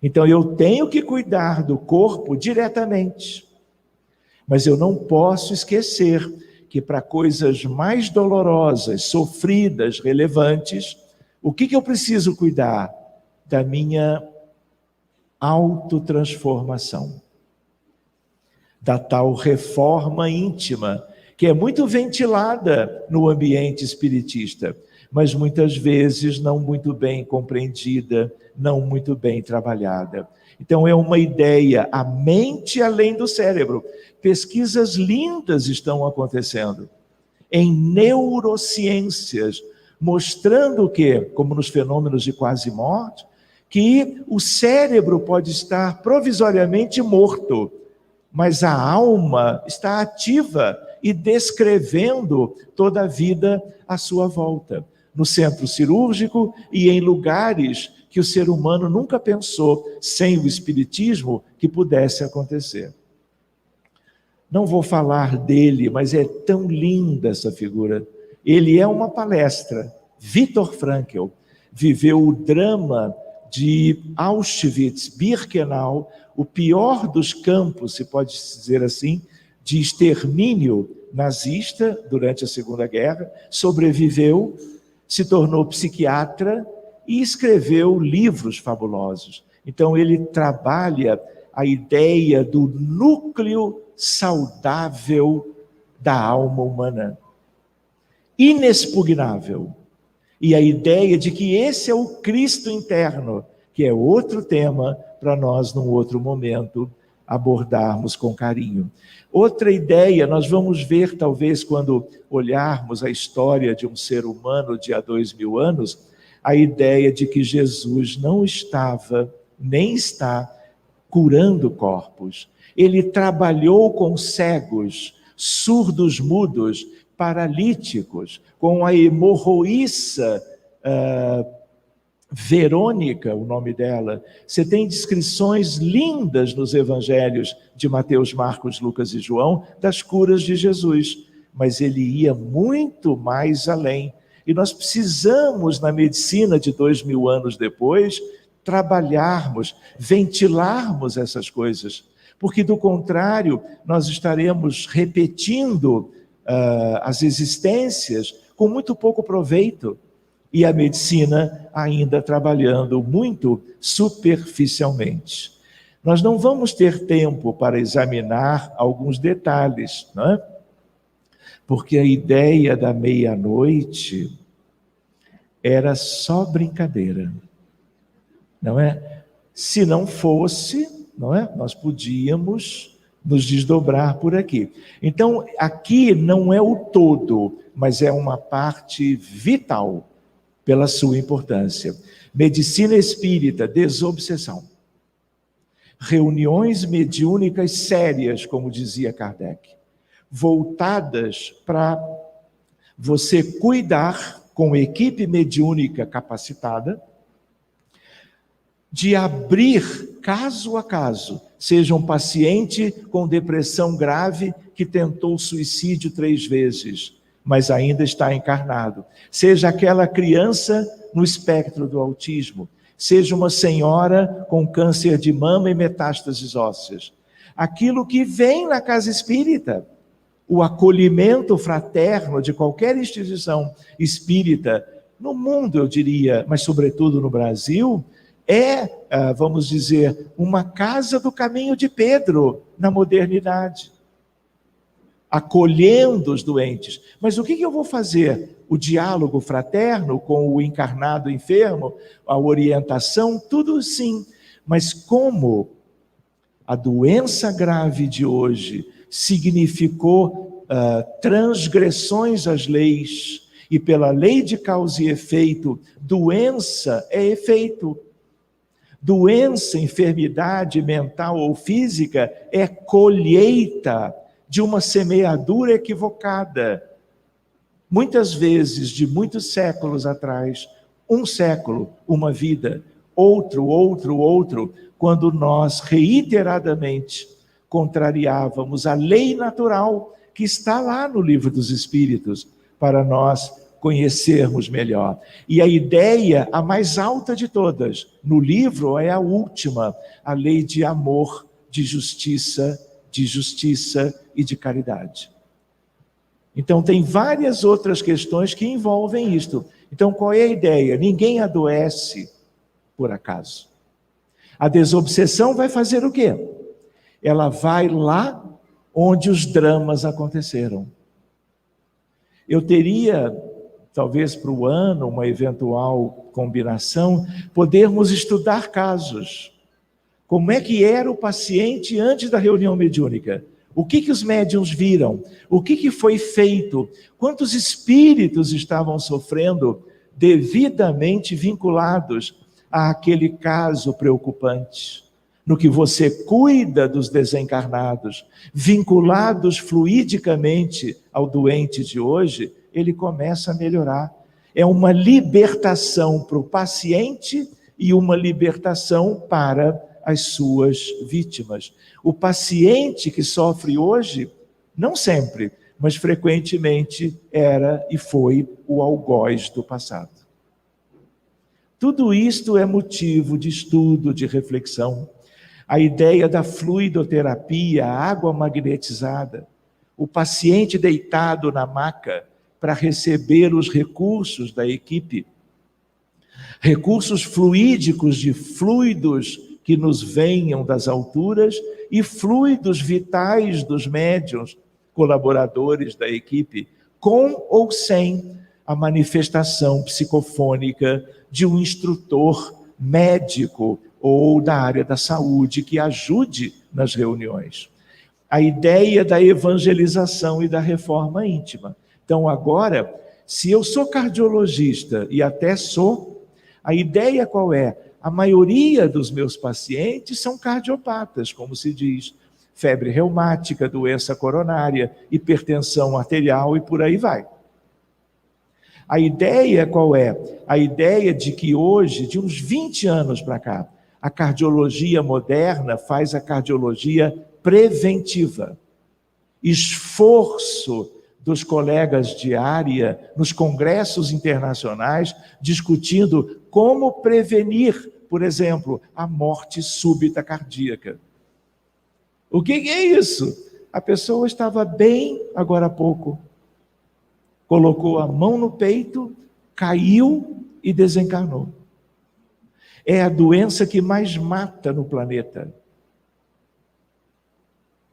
Então eu tenho que cuidar do corpo diretamente, mas eu não posso esquecer que para coisas mais dolorosas, sofridas, relevantes, o que eu preciso cuidar? Da minha autotransformação, da tal reforma íntima, que é muito ventilada no ambiente espiritista, mas muitas vezes não muito bem compreendida, não muito bem trabalhada. Então é uma ideia, a mente além do cérebro. Pesquisas lindas estão acontecendo em neurociências, mostrando que, como nos fenômenos de quase morte, que o cérebro pode estar provisoriamente morto, mas a alma está ativa e descrevendo toda a vida à sua volta, no centro cirúrgico e em lugares que o ser humano nunca pensou, sem o espiritismo, que pudesse acontecer. Não vou falar dele, mas é tão linda essa figura. Ele é uma palestra. Viktor Frankl viveu o drama de Auschwitz-Birkenau, o pior dos campos, se pode dizer assim, de extermínio nazista durante a Segunda Guerra, sobreviveu, se tornou psiquiatra e escreveu livros fabulosos. Então ele trabalha a ideia do núcleo saudável da alma humana, inexpugnável. E a ideia de que esse é o Cristo interno, que é outro tema para nós, num outro momento, abordarmos com carinho. Outra ideia, nós vamos ver, talvez, quando olharmos a história de um ser humano de há 2000 anos, a ideia de que Jesus não estava, nem está, curando corpos. Ele trabalhou com cegos, surdos mudos, paralíticos, com a hemorroíça Verônica, o nome dela. Você tem descrições lindas nos evangelhos de Mateus, Marcos, Lucas e João das curas de Jesus, mas ele ia muito mais além. E nós precisamos, na medicina de 2000 anos depois, trabalharmos, ventilarmos essas coisas, porque do contrário, nós estaremos repetindo as existências com muito pouco proveito, e a medicina ainda trabalhando muito superficialmente. Nós não vamos ter tempo para examinar alguns detalhes, não é? Porque a ideia da meia-noite era só brincadeira, não é? Se não fosse, não é? Nós podíamos nos desdobrar por aqui. Então, aqui não é o todo, mas é uma parte vital pela sua importância. Medicina espírita, desobsessão. Reuniões mediúnicas sérias, como dizia Kardec, voltadas para você cuidar com equipe mediúnica capacitada, de abrir caso a caso, seja um paciente com depressão grave que tentou suicídio 3 vezes, mas ainda está encarnado, seja aquela criança no espectro do autismo, seja uma senhora com câncer de mama e metástases ósseas, aquilo que vem na casa espírita, o acolhimento fraterno de qualquer instituição espírita, no mundo eu diria, mas sobretudo no Brasil, vamos dizer, uma casa do caminho de Pedro na modernidade, acolhendo os doentes. Mas o que eu vou fazer? O diálogo fraterno com o encarnado enfermo, a orientação, tudo sim. Mas como a doença grave de hoje significou transgressões às leis, e pela lei de causa e efeito, doença é efeito. Doença, enfermidade mental ou física é colheita de uma semeadura equivocada. Muitas vezes, de muitos séculos atrás, um século, uma vida, outro, quando nós reiteradamente contrariávamos a lei natural que está lá no Livro dos Espíritos, para nós conhecermos melhor. E a ideia, a mais alta de todas, no livro é a última, a lei de amor, de justiça e de caridade. Então tem várias outras questões que envolvem isto. Então qual é a ideia? Ninguém adoece por acaso. A desobsessão vai fazer o quê? Ela vai lá onde os dramas aconteceram. Eu teria talvez para o ano, uma eventual combinação, podermos estudar casos. Como é que era o paciente antes da reunião mediúnica? O que os médiuns viram? O que foi feito? Quantos espíritos estavam sofrendo devidamente vinculados àquele caso preocupante? No que você cuida dos desencarnados, vinculados fluidicamente ao doente de hoje, ele começa a melhorar. É uma libertação para o paciente e uma libertação para as suas vítimas. O paciente que sofre hoje, não sempre, mas frequentemente era e foi o algoz do passado. Tudo isto é motivo de estudo, de reflexão. A ideia da fluidoterapia, a água magnetizada, o paciente deitado na maca para receber os recursos da equipe, recursos fluídicos de fluidos que nos venham das alturas e fluidos vitais dos médiuns, colaboradores da equipe, com ou sem a manifestação psicofônica de um instrutor médico ou da área da saúde que ajude nas reuniões. A ideia da evangelização e da reforma íntima. Então agora, se eu sou cardiologista e até sou, a ideia qual é? A maioria dos meus pacientes são cardiopatas, como se diz, febre reumática, doença coronária, hipertensão arterial e por aí vai. A ideia qual é? A ideia de que hoje, de uns 20 anos para cá, a cardiologia moderna faz a cardiologia preventiva. Esforço dos colegas de área nos congressos internacionais discutindo como prevenir, por exemplo, a morte súbita cardíaca. O que é isso? A pessoa estava bem agora há pouco, colocou a mão no peito, caiu e desencarnou. É a doença que mais mata no planeta.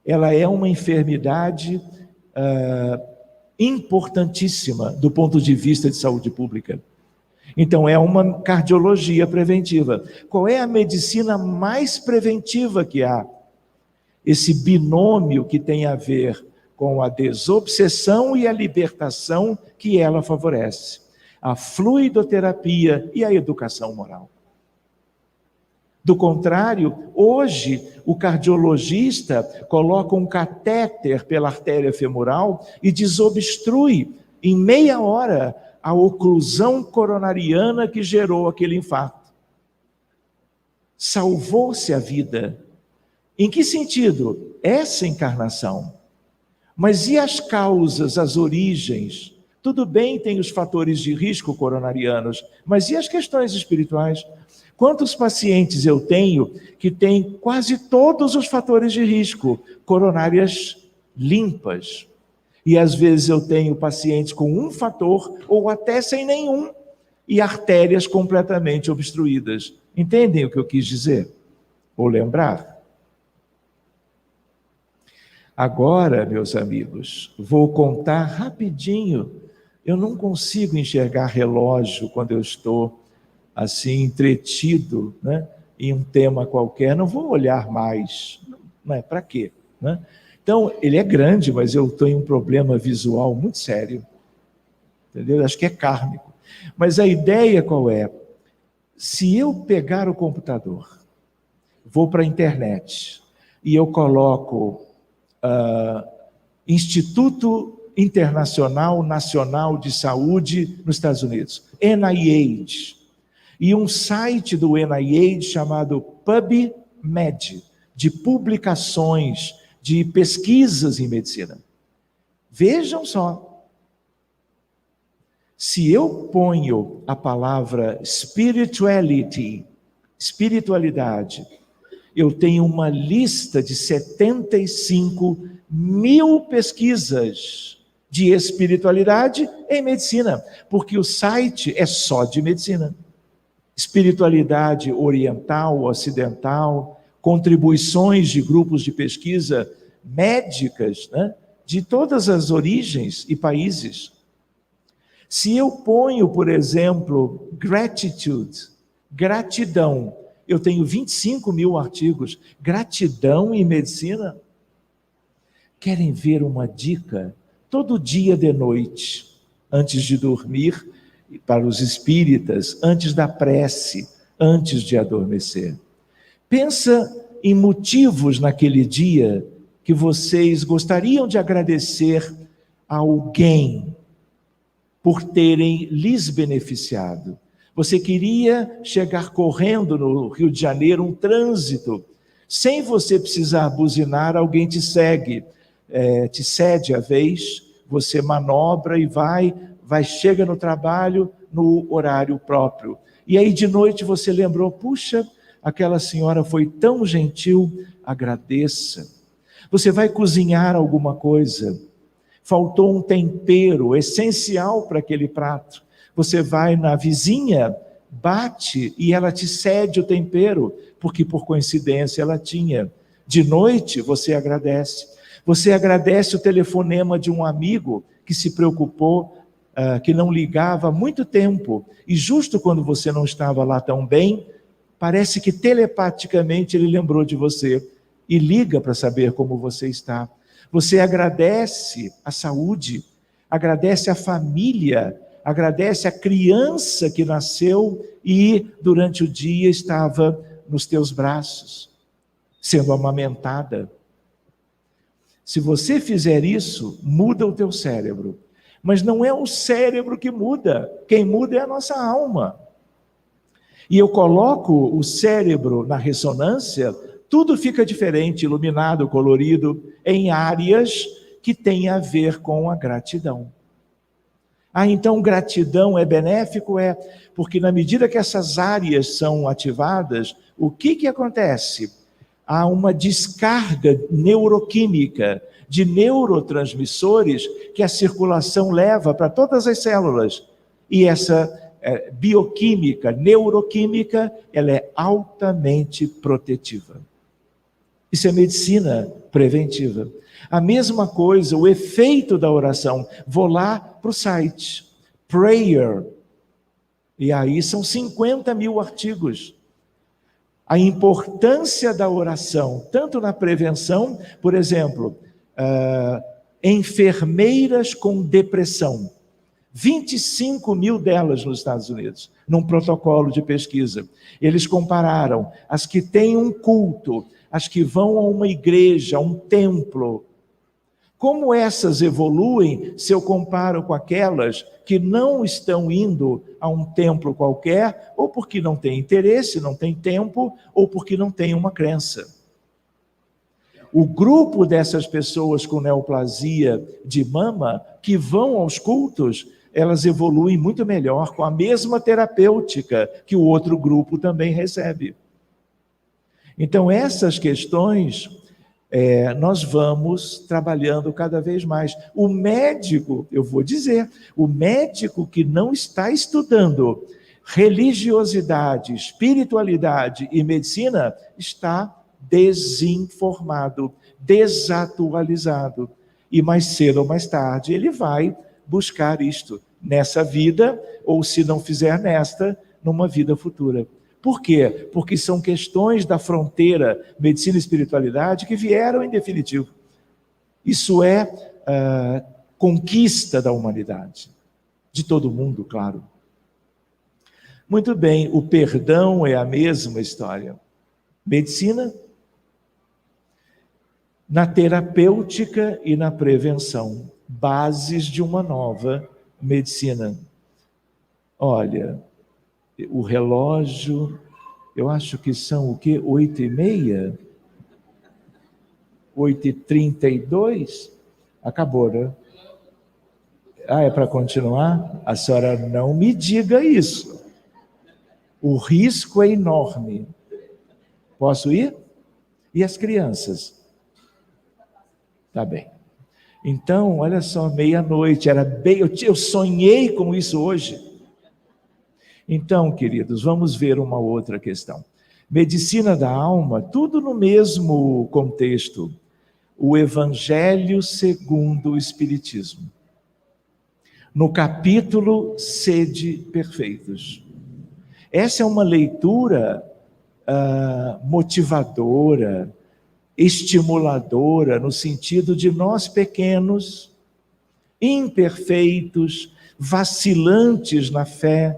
Ela é uma enfermidade importantíssima do ponto de vista de saúde pública. Então, é uma cardiologia preventiva. Qual é a medicina mais preventiva que há? Esse binômio que tem a ver com a desobsessão e a libertação que ela favorece. A fluidoterapia e a educação moral. Do contrário, hoje o cardiologista coloca um catéter pela artéria femoral e desobstrui em meia hora a oclusão coronariana que gerou aquele infarto. Salvou-se a vida. Em que sentido? Essa encarnação. Mas e as causas, as origens? Tudo bem, tem os fatores de risco coronarianos, mas e as questões espirituais? Quantos pacientes eu tenho que têm quase todos os fatores de risco, coronárias limpas? E às vezes eu tenho pacientes com um fator ou até sem nenhum e artérias completamente obstruídas. Entendem o que eu quis dizer? Ou lembrar? Agora, meus amigos, vou contar rapidinho. Eu não consigo enxergar relógio quando eu estou assim, entretido, né, em um tema qualquer, não vou olhar mais, não é, para quê? Né? Então, ele é grande, mas eu tenho um problema visual muito sério, entendeu? Acho que é kármico. Mas a ideia qual é? Se eu pegar o computador, vou para a internet, e eu coloco Instituto Internacional Nacional de Saúde nos Estados Unidos, NIH, e um site do NIH chamado PubMed, de publicações, de pesquisas em medicina. Vejam só, se eu ponho a palavra spirituality, espiritualidade, eu tenho uma lista de 75 mil pesquisas de espiritualidade em medicina, porque o site é só de medicina. Espiritualidade oriental, ocidental, contribuições de grupos de pesquisa médicas, né, de todas as origens e países. Se eu ponho, por exemplo, gratitude, gratidão, eu tenho 25 mil artigos, gratidão em medicina. Querem ver uma dica? Todo dia de noite, antes de dormir, para os espíritas, antes da prece, antes de adormecer. Pensa em motivos naquele dia que vocês gostariam de agradecer a alguém por terem lhes beneficiado. Você queria chegar correndo no Rio de Janeiro, um trânsito, sem você precisar buzinar, alguém te segue, te cede a vez, você manobra e vai, chega no trabalho no horário próprio. E aí de noite você lembrou, puxa, aquela senhora foi tão gentil, agradeça. Você vai cozinhar alguma coisa, faltou um tempero essencial para aquele prato. Você vai na vizinha, bate e ela te cede o tempero, porque por coincidência ela tinha. De noite você agradece. Você agradece o telefonema de um amigo que se preocupou, que não ligava há muito tempo, e justo quando você não estava lá tão bem, parece que telepaticamente ele lembrou de você e liga para saber como você está. Você agradece a saúde, agradece a família, agradece a criança que nasceu e durante o dia estava nos teus braços, sendo amamentada. Se você fizer isso, muda o teu cérebro. Mas não é o cérebro que muda, quem muda é a nossa alma. E eu coloco o cérebro na ressonância, tudo fica diferente, iluminado, colorido, em áreas que têm a ver com a gratidão. Então gratidão é benéfico? É, porque na medida que essas áreas são ativadas, o que acontece? Há uma descarga neuroquímica de neurotransmissores que a circulação leva para todas as células. E essa bioquímica, neuroquímica, ela é altamente protetiva. Isso é medicina preventiva. A mesma coisa, o efeito da oração. Vou lá para o site, Prayer, e aí são 50 mil artigos. A importância da oração, tanto na prevenção, por exemplo, enfermeiras com depressão, 25 mil delas nos Estados Unidos, num protocolo de pesquisa. Eles compararam as que têm um culto, as que vão a uma igreja, a um templo. Como essas evoluem se eu comparo com aquelas que não estão indo a um templo qualquer, ou porque não tem interesse, não tem tempo, ou porque não tem uma crença. O grupo dessas pessoas com neoplasia de mama, que vão aos cultos, elas evoluem muito melhor, com a mesma terapêutica que o outro grupo também recebe. Então, essas questões, nós vamos trabalhando cada vez mais. O médico, eu vou dizer, o médico que não está estudando religiosidade, espiritualidade e medicina, está desinformado, desatualizado. E mais cedo ou mais tarde ele vai buscar isto nessa vida, ou se não fizer nesta, numa vida futura. Por quê? Porque são questões da fronteira medicina e espiritualidade que vieram em definitivo. Isso é conquista da humanidade, de todo mundo, claro. Muito bem, o perdão é a mesma história. Medicina, na terapêutica e na prevenção, bases de uma nova medicina. Olha, o relógio, eu acho que são o quê? 8h30? 8h32? Acabou, né? É para continuar? A senhora não me diga isso. O risco é enorme. Posso ir? E as crianças? Tá bem. Então, olha só, meia-noite, era bem, eu sonhei com isso hoje. Então, queridos, vamos ver uma outra questão. Medicina da alma, tudo no mesmo contexto. O Evangelho segundo o Espiritismo. no capítulo Sede Perfeitos. Essa é uma leitura motivadora, estimuladora, no sentido de nós pequenos, imperfeitos, vacilantes na fé,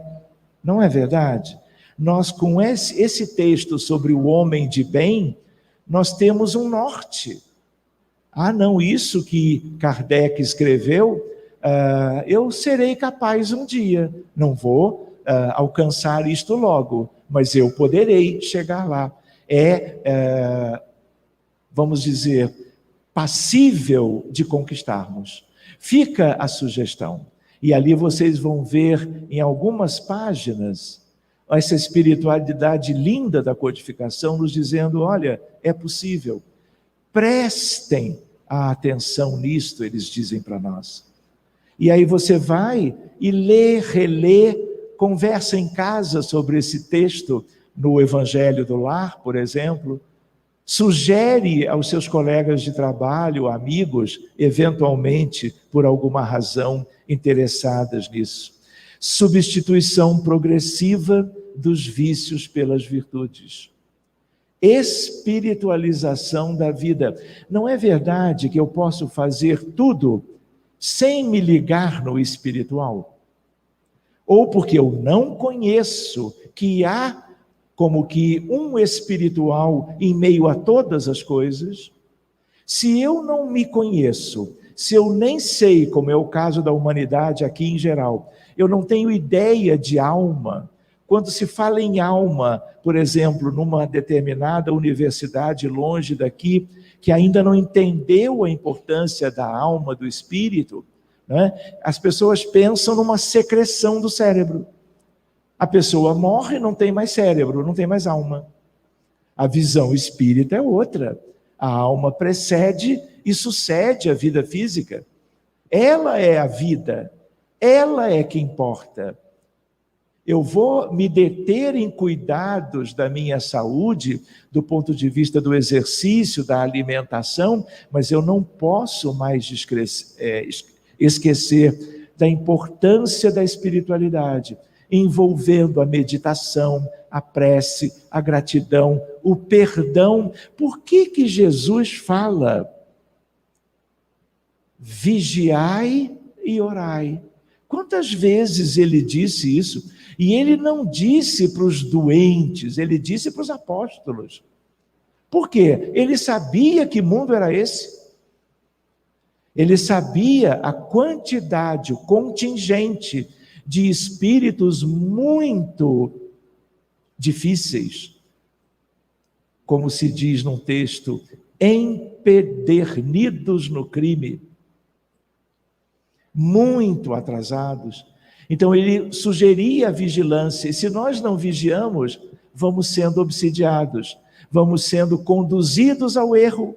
não é verdade? Nós, com esse texto sobre o homem de bem, nós temos um norte. Ah, não, isso que Kardec escreveu, eu serei capaz um dia, não vou alcançar isto logo, mas eu poderei chegar lá. Vamos dizer, passível de conquistarmos. Fica a sugestão. E ali vocês vão ver em algumas páginas essa espiritualidade linda da codificação nos dizendo, olha, é possível. Prestem a atenção nisto, eles dizem para nós. E aí você vai e lê, relê, conversa em casa sobre esse texto, no Evangelho do Lar, por exemplo, sugere aos seus colegas de trabalho, amigos, eventualmente, por alguma razão, interessadas nisso. Substituição progressiva dos vícios pelas virtudes. Espiritualização da vida. Não é verdade que eu posso fazer tudo sem me ligar no espiritual? Ou porque eu não conheço que há como que um espiritual em meio a todas as coisas? Se eu não me conheço, se eu nem sei, como é o caso da humanidade aqui em geral, eu não tenho ideia de alma. Quando se fala em alma, por exemplo, numa determinada universidade longe daqui, que ainda não entendeu a importância da alma, do espírito, né? As pessoas pensam numa secreção do cérebro. A pessoa morre, não tem mais cérebro, não tem mais alma. A visão espírita é outra. A alma precede e sucede a vida física. Ela é a vida, ela é que importa. Eu vou me deter em cuidados da minha saúde, do ponto de vista do exercício, da alimentação, mas eu não posso mais esquecer da importância da espiritualidade, envolvendo a meditação, a prece, a gratidão, o perdão. Por que Jesus fala? Vigiai e orai. Quantas vezes ele disse isso? E ele não disse para os doentes, ele disse para os apóstolos. Por quê? Ele sabia que mundo era esse. Ele sabia a quantidade, o contingente de espíritos muito difíceis, como se diz num texto, empedernidos no crime, muito atrasados. Então ele sugeria a vigilância, e se nós não vigiamos, vamos sendo obsidiados, vamos sendo conduzidos ao erro,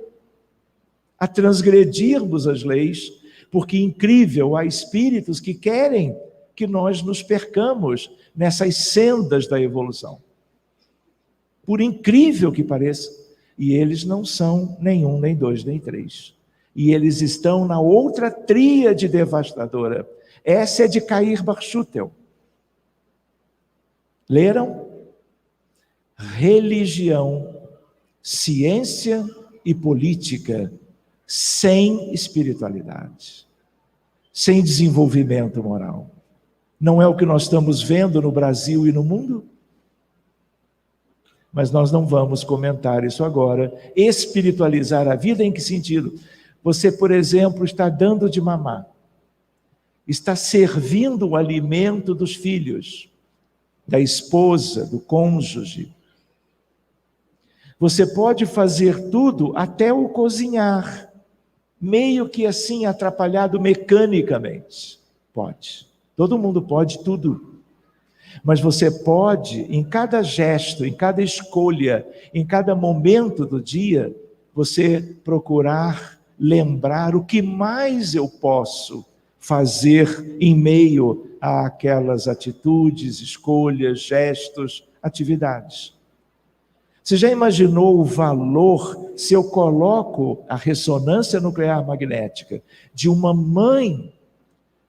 a transgredirmos as leis, porque incrível, há espíritos que querem que nós nos percamos nessas sendas da evolução. Por incrível que pareça, e eles não são nenhum, nem dois, nem três. E eles estão na outra tríade devastadora. Essa é de Cair Barchutel. Leram? Religião, ciência e política sem espiritualidade, sem desenvolvimento moral. Não é o que nós estamos vendo no Brasil e no mundo? Mas nós não vamos comentar isso agora. Espiritualizar a vida em que sentido? Você, por exemplo, está dando de mamar, está servindo o alimento dos filhos, da esposa, do cônjuge. Você pode fazer tudo, até o cozinhar, meio que assim atrapalhado mecanicamente. Pode. Todo mundo pode tudo. Mas você pode, em cada gesto, em cada escolha, em cada momento do dia, você procurar lembrar o que mais eu posso fazer em meio àquelas atitudes, escolhas, gestos, atividades. Você já imaginou o valor, se eu coloco a ressonância nuclear magnética de uma mãe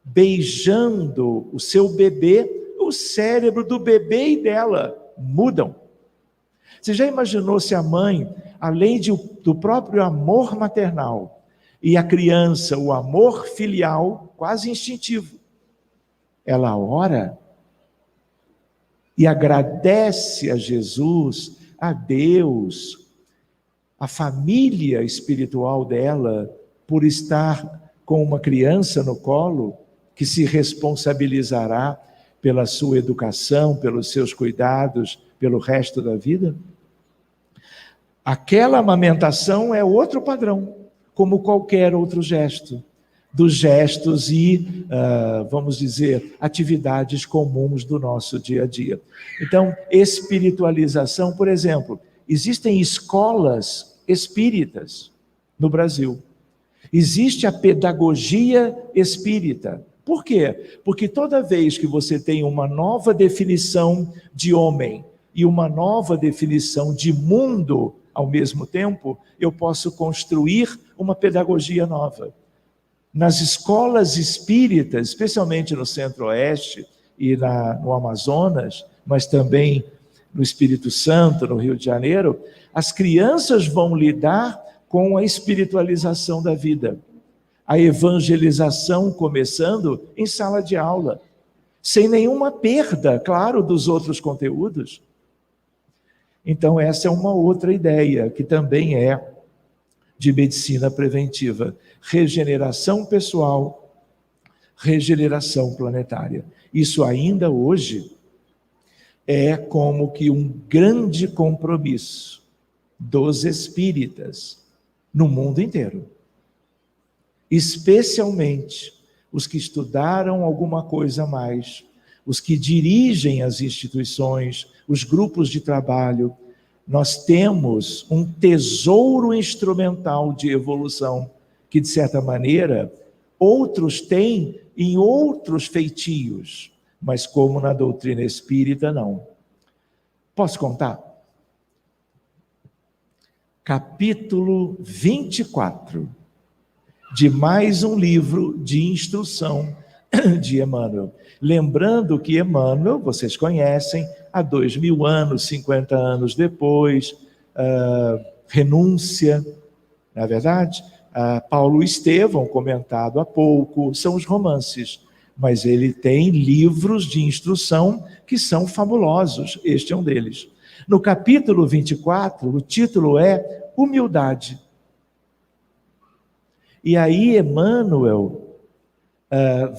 beijando o seu bebê, o cérebro do bebê e dela mudam. Você já imaginou se a mãe, além do próprio amor maternal, e a criança, o amor filial, quase instintivo, ela ora e agradece a Jesus, a Deus, a família espiritual dela, por estar com uma criança no colo, que se responsabilizará pela sua educação, pelos seus cuidados, pelo resto da vida? Aquela amamentação é outro padrão, como qualquer outro gesto, dos gestos e, vamos dizer, atividades comuns do nosso dia a dia. Então, espiritualização, por exemplo, existem escolas espíritas no Brasil. Existe a pedagogia espírita. Por quê? Porque toda vez que você tem uma nova definição de homem e uma nova definição de mundo ao mesmo tempo, eu posso construir uma pedagogia nova. Nas escolas espíritas, especialmente no Centro-Oeste e no Amazonas, mas também no Espírito Santo, no Rio de Janeiro, as crianças vão lidar com a espiritualização da vida. A evangelização começando em sala de aula, sem nenhuma perda, claro, dos outros conteúdos. Então, essa é uma outra ideia, que também é de medicina preventiva. Regeneração pessoal, regeneração planetária. Isso ainda hoje é como que um grande compromisso dos espíritas no mundo inteiro. Especialmente os que estudaram alguma coisa a mais, os que dirigem as instituições, os grupos de trabalho. Nós temos um tesouro instrumental de evolução que, de certa maneira, outros têm em outros feitios, mas como na doutrina espírita, não. Posso contar? Capítulo 24 de mais um livro de instrução de Emmanuel. Lembrando que Emmanuel, vocês conhecem, há 2000 anos, 50 anos depois, renúncia, não é verdade? Paulo Estevão, comentado há pouco, são os romances, mas ele tem livros de instrução que são fabulosos, este é um deles. No capítulo 24, o título é Humildade. E aí Emmanuel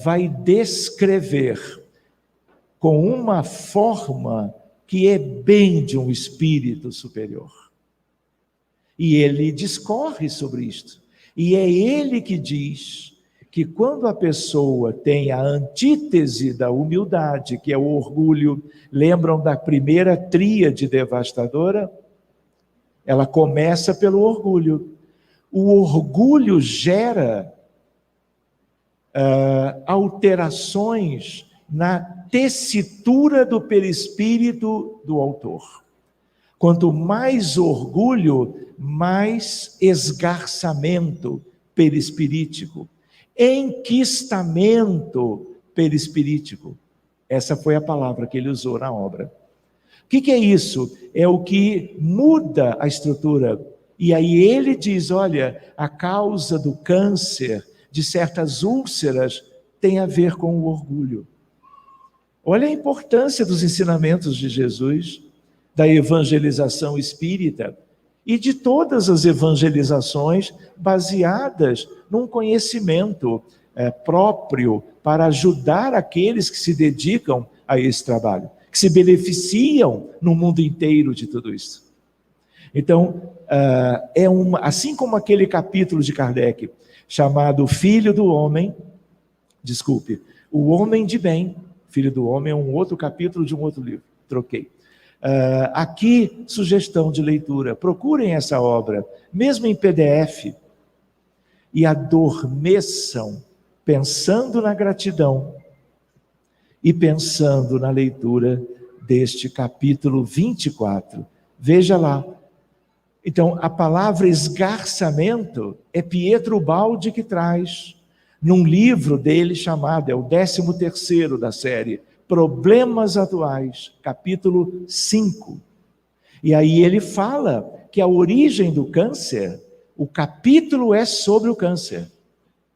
vai descrever com uma forma que é bem de um espírito superior. E ele discorre sobre isto. E é ele que diz que quando a pessoa tem a antítese da humildade, que é o orgulho, lembram da primeira tríade devastadora? Ela começa pelo orgulho. O orgulho gera alterações na tessitura do perispírito do autor. Quanto mais orgulho, mais esgarçamento perispirítico, enquistamento perispirítico. Essa foi a palavra que ele usou na obra. O que é isso? É o que muda a estrutura. E aí ele diz, olha, a causa do câncer, de certas úlceras, tem a ver com o orgulho. Olha a importância dos ensinamentos de Jesus, da evangelização espírita e de todas as evangelizações baseadas num conhecimento próprio para ajudar aqueles que se dedicam a esse trabalho, que se beneficiam no mundo inteiro de tudo isso. Então, assim como aquele capítulo de Kardec, chamado Filho do Homem, o Homem de Bem, Filho do Homem é um outro capítulo de um outro livro, troquei. Aqui, sugestão de leitura, procurem essa obra, mesmo em PDF, e adormeçam, pensando na gratidão e pensando na leitura deste capítulo 24. Veja lá. Então, a palavra esgarçamento é Pietro Baldi que traz. num livro dele chamado, é o 13º da série, Problemas Atuais, capítulo 5. E aí ele fala que a origem do câncer, o capítulo é sobre o câncer,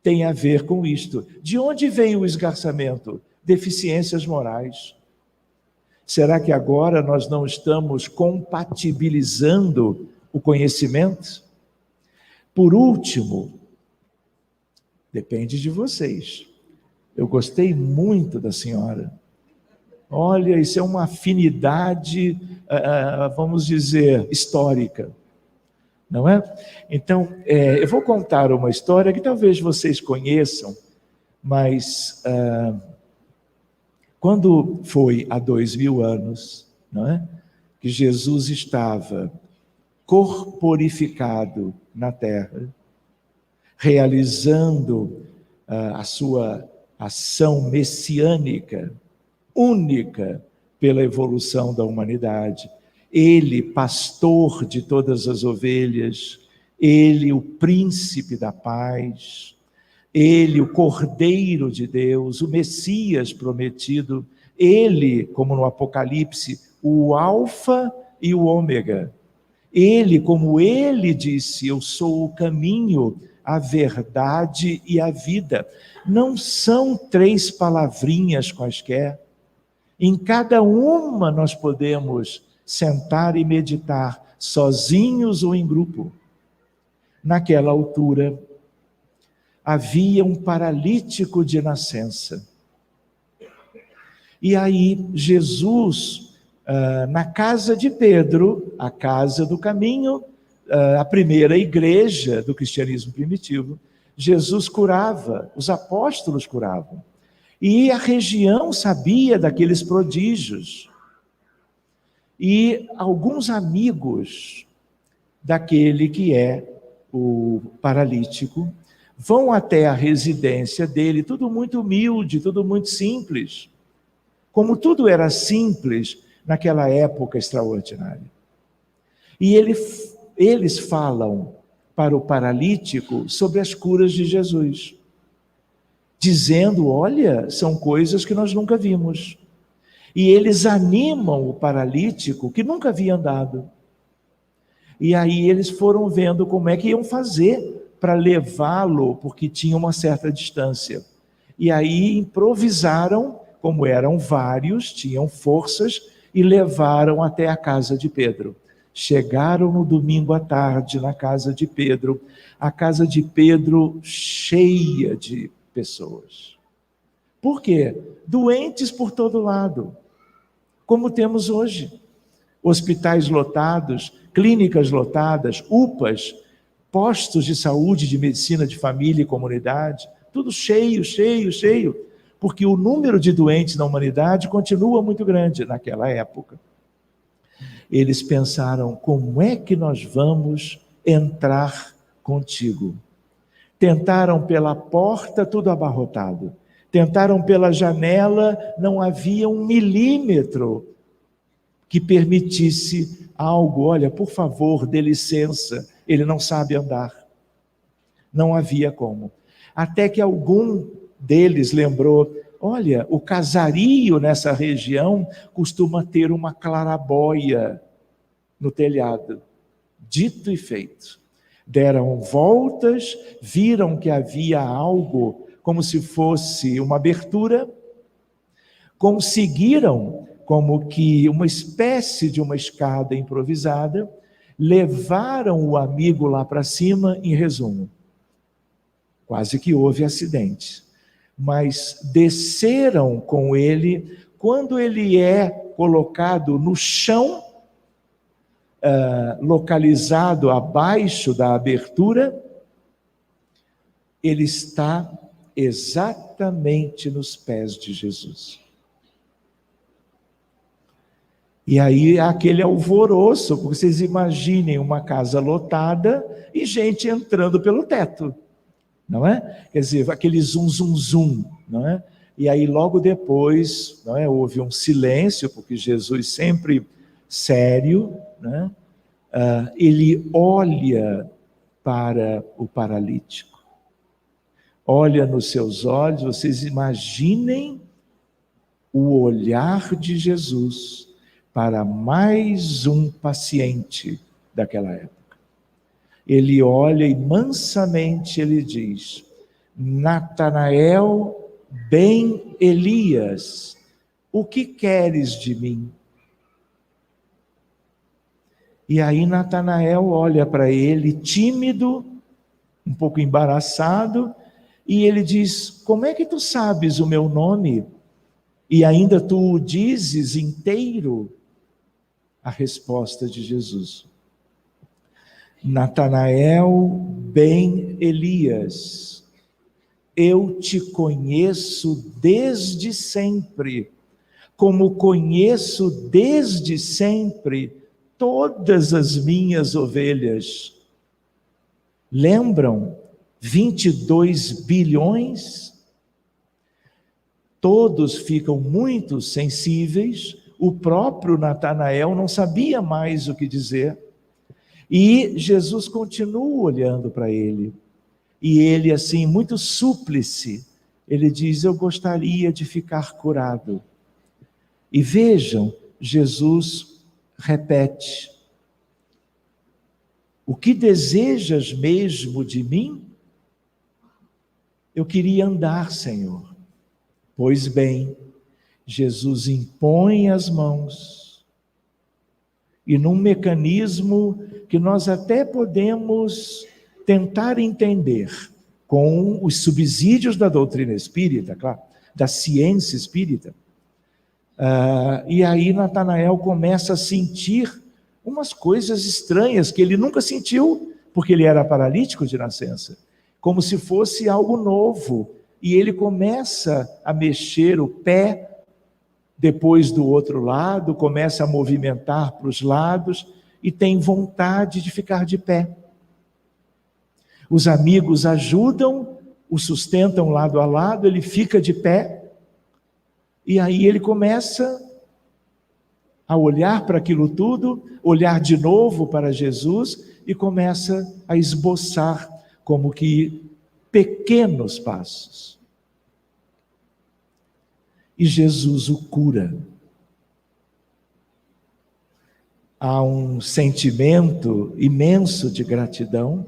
tem a ver com isto. De onde vem o esgarçamento? Deficiências morais. Será que agora nós não estamos compatibilizando o conhecimento? Por último, depende de vocês. Eu gostei muito da senhora. Olha, isso é uma afinidade, vamos dizer, histórica, não é? Então, eu vou contar uma história que talvez vocês conheçam, mas quando foi há 2000 anos, não é? Que Jesus estava corporificado na terra, realizando a sua ação messiânica, única pela evolução da humanidade. Ele, pastor de todas as ovelhas, ele, o príncipe da paz, ele, o Cordeiro de Deus, o Messias prometido, ele, como no Apocalipse, o Alfa e o Ômega. Ele, como ele disse, eu sou o caminho, a verdade e a vida. Não são 3 palavrinhas quaisquer. Em cada uma nós podemos sentar e meditar, sozinhos ou em grupo. Naquela altura, havia um paralítico de nascença. E aí, Jesus, na casa de Pedro, a casa do caminho, a primeira igreja do cristianismo primitivo, Jesus curava, os apóstolos curavam. E a região sabia daqueles prodígios. E alguns amigos daquele que é o paralítico vão até a residência dele, tudo muito humilde, tudo muito simples. Como tudo era simples naquela época extraordinária. E eles falam para o paralítico sobre as curas de Jesus, dizendo, olha, são coisas que nós nunca vimos. E eles animam o paralítico que nunca havia andado. E aí eles foram vendo como é que iam fazer para levá-lo, porque tinha uma certa distância. E aí improvisaram, como eram vários, tinham forças, e levaram até a casa de Pedro. Chegaram no domingo à tarde na casa de Pedro, a casa de Pedro cheia de pessoas. Por quê? Doentes por todo lado, como temos hoje. Hospitais lotados, clínicas lotadas, UPAs, postos de saúde, de medicina de família e comunidade, tudo cheio, cheio, cheio, porque o número de doentes na humanidade continua muito grande naquela época. Eles pensaram, como é que nós vamos entrar contigo? Tentaram pela porta, tudo abarrotado. Tentaram pela janela, não havia 1 milímetro que permitisse algo. Olha, por favor, dê licença, ele não sabe andar. Não havia como. Até que algum deles lembrou, olha, o casario nessa região costuma ter uma claraboia no telhado. Dito e feito. Deram voltas, viram que havia algo como se fosse uma abertura, conseguiram, como que uma espécie de uma escada improvisada, levaram o amigo lá para cima, em resumo. Quase que houve acidente. Mas desceram com ele, quando ele é colocado no chão, localizado abaixo da abertura, ele está exatamente nos pés de Jesus. E aí aquele alvoroço, porque vocês imaginem uma casa lotada e gente entrando pelo teto, não é? Quer dizer, aquele zum, zum, zum, não é? E aí logo depois, não é? Houve um silêncio, porque Jesus sempre sério, né? Ele olha para o paralítico. olha nos seus olhos, vocês imaginem o olhar de Jesus para mais um paciente daquela época. Ele olha e mansamente ele diz: Natanael, ben Elias, o que queres de mim? E aí Natanael olha para ele, tímido, um pouco embaraçado, e ele diz: como é que tu sabes o meu nome? E ainda tu o dizes inteiro? A resposta de Jesus: Natanael, ben Elias, eu te conheço desde sempre, como conheço desde sempre todas as minhas ovelhas. Lembram? 22 bilhões? Todos ficam muito sensíveis. O próprio Natanael não sabia mais o que dizer. E Jesus continua olhando para ele. E ele, assim, muito súplice, ele diz: eu gostaria de ficar curado. E vejam, Jesus repete: o que desejas mesmo de mim? Eu queria andar, Senhor. Pois bem, Jesus impõe as mãos, e num mecanismo que nós até podemos tentar entender, com os subsídios da doutrina espírita, claro, da ciência espírita, e aí Natanael começa a sentir umas coisas estranhas que ele nunca sentiu, porque ele era paralítico de nascença, como se fosse algo novo. E ele começa a mexer o pé, depois do outro lado, começa a movimentar para os lados e tem vontade de ficar de pé. Os amigos ajudam, o sustentam lado a lado, ele fica de pé, e aí ele começa a olhar para aquilo tudo, olhar de novo para Jesus e começa a esboçar como que pequenos passos. E Jesus o cura. Há um sentimento imenso de gratidão.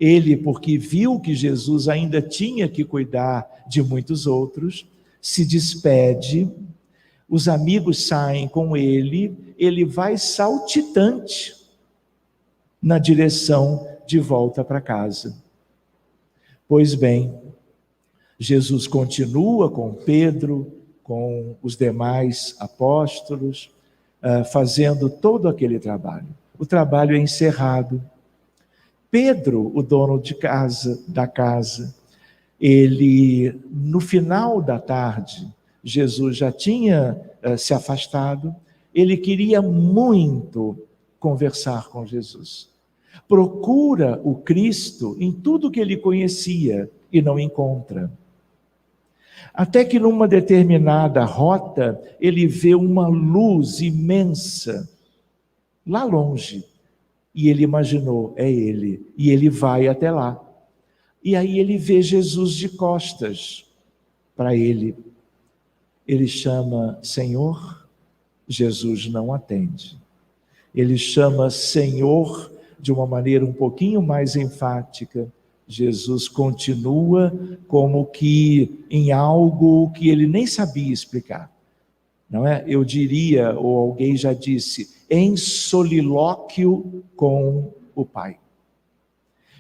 Ele, porque viu que Jesus ainda tinha que cuidar de muitos outros, se despede, os amigos saem com ele, ele vai saltitante na direção de volta para casa. Pois bem, Jesus continua com Pedro, com os demais apóstolos, fazendo todo aquele trabalho. O trabalho é encerrado. Pedro, o dono da casa, ele, no final da tarde, Jesus já tinha se afastado, ele queria muito conversar com Jesus. Procura o Cristo em tudo que ele conhecia e não encontra. Até que numa determinada rota, ele vê uma luz imensa, lá longe, e ele imaginou: é ele, e ele vai até lá. E aí ele vê Jesus de costas para ele. Ele chama Senhor, Jesus não atende. Ele chama Senhor de uma maneira um pouquinho mais enfática. Jesus continua como que em algo que ele nem sabia explicar. Não é? Eu diria, ou alguém já disse, em solilóquio com o Pai.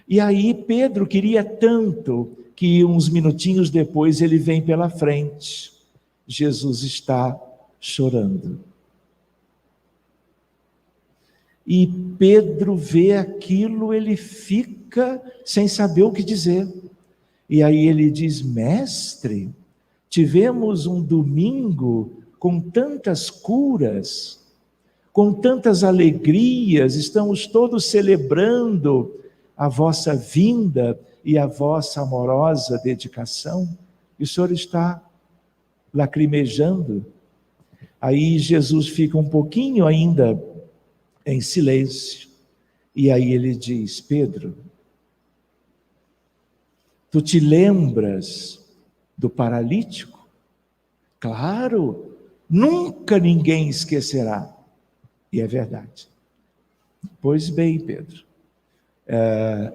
E aí Pedro queria tanto que uns minutinhos depois ele vem pela frente. Jesus está chorando. E Pedro vê aquilo, ele fica sem saber o que dizer. E aí ele diz: mestre, tivemos um domingo com tantas curas, com tantas alegrias, estamos todos celebrando a vossa vinda e a vossa amorosa dedicação, e o Senhor está lacrimejando. Aí Jesus fica um pouquinho ainda em silêncio, e aí ele diz: Pedro, Tu te lembras do paralítico? Claro, nunca ninguém esquecerá. E é verdade. Pois bem, Pedro,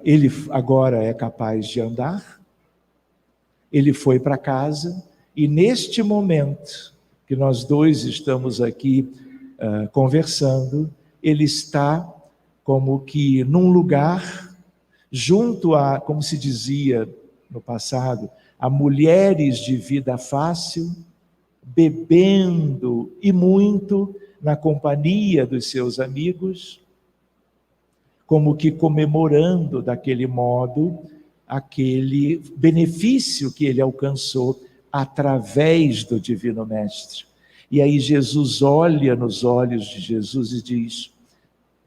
ele agora é capaz de andar, ele foi para casa, e neste momento que nós dois estamos aqui conversando, ele está como que num lugar junto a, como se dizia no passado, a mulheres de vida fácil, bebendo e muito na companhia dos seus amigos, como que comemorando daquele modo aquele benefício que ele alcançou através do Divino Mestre. E aí Jesus olha nos olhos de Jesus e diz: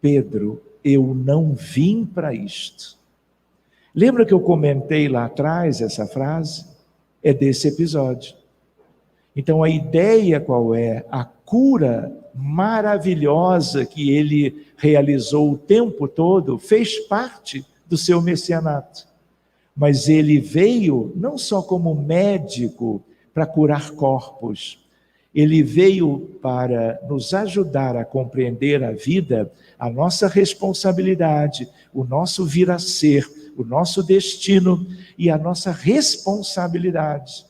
Pedro, eu não vim para isto. Lembra que eu comentei lá atrás essa frase? É desse episódio. Então a ideia qual é? A cura maravilhosa que ele realizou o tempo todo fez parte do seu messianato. Mas ele veio não só como médico para curar corpos, ele veio para nos ajudar a compreender a vida, a nossa responsabilidade, o nosso vir a ser, o nosso destino e a nossa responsabilidade,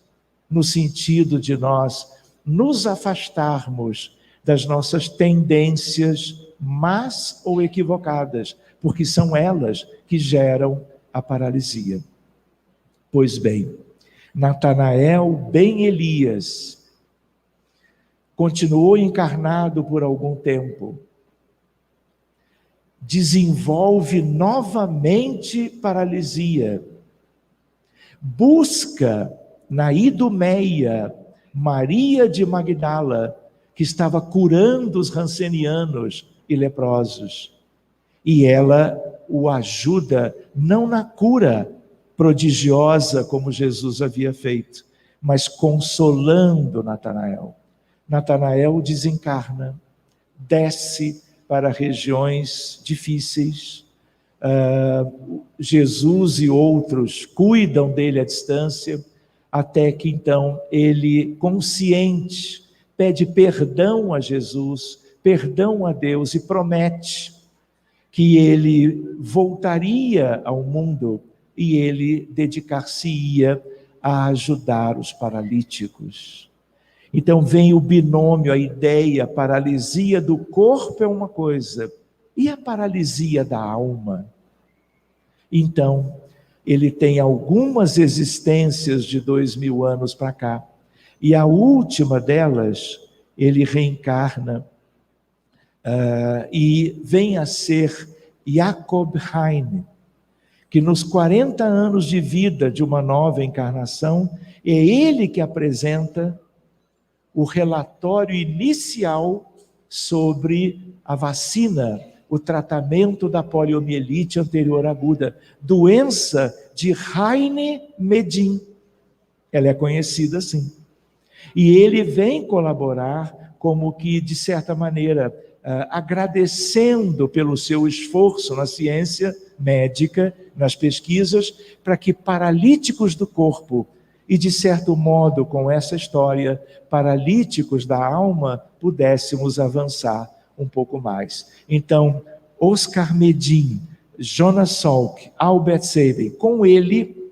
no sentido de nós nos afastarmos das nossas tendências más ou equivocadas, porque são elas que geram a paralisia. Pois bem, Natanael, bem Elias, continuou encarnado por algum tempo, desenvolve novamente paralisia, busca na Idumeia Maria de Magdala, que estava curando os rancenianos e leprosos, e ela o ajuda não na cura prodigiosa como Jesus havia feito, mas consolando Natanael. Natanael desencarna, desce para regiões difíceis. Jesus e outros cuidam dele à distância, até que então ele, consciente, pede perdão a Jesus, perdão a Deus, e promete que ele voltaria ao mundo e ele dedicar-se-ia a ajudar os paralíticos. Então vem o binômio, a ideia, a paralisia do corpo é uma coisa, e a paralisia da alma? Então, ele tem algumas existências de 2000 anos para cá, e a última delas, ele reencarna e vem a ser Jakob Heine, que nos 40 anos de vida de uma nova encarnação, é ele que apresenta o relatório inicial sobre a vacina, o tratamento da poliomielite anterior aguda, doença de Heine-Medin. Ela é conhecida assim. E ele vem colaborar como que, de certa maneira, agradecendo pelo seu esforço na ciência médica, nas pesquisas, para que paralíticos do corpo e, de certo modo, com essa história, paralíticos da alma, pudéssemos avançar um pouco mais. Então, Oscar Medin, Jonas Salk, Albert Sabin, com ele,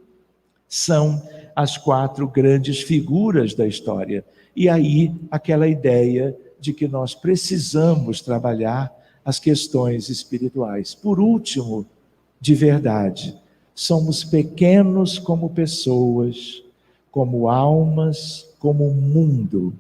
são as 4 grandes figuras da história. E aí, aquela ideia de que nós precisamos trabalhar as questões espirituais. Por último, de verdade, somos pequenos como pessoas, como almas, como mundo,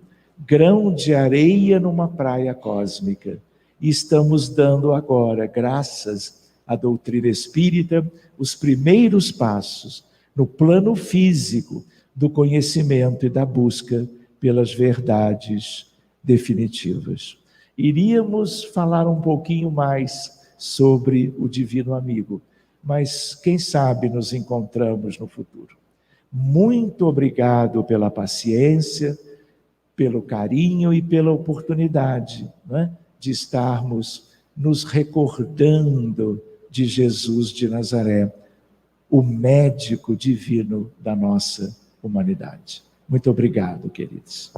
grão de areia numa praia cósmica. E estamos dando agora, graças à doutrina espírita, os primeiros passos no plano físico do conhecimento e da busca pelas verdades definitivas. Iríamos falar um pouquinho mais sobre o Divino Amigo, mas quem sabe nos encontramos no futuro. Muito obrigado pela paciência, pelo carinho e pela oportunidade, né, de estarmos nos recordando de Jesus de Nazaré. o médico divino da nossa humanidade. Muito obrigado, queridos.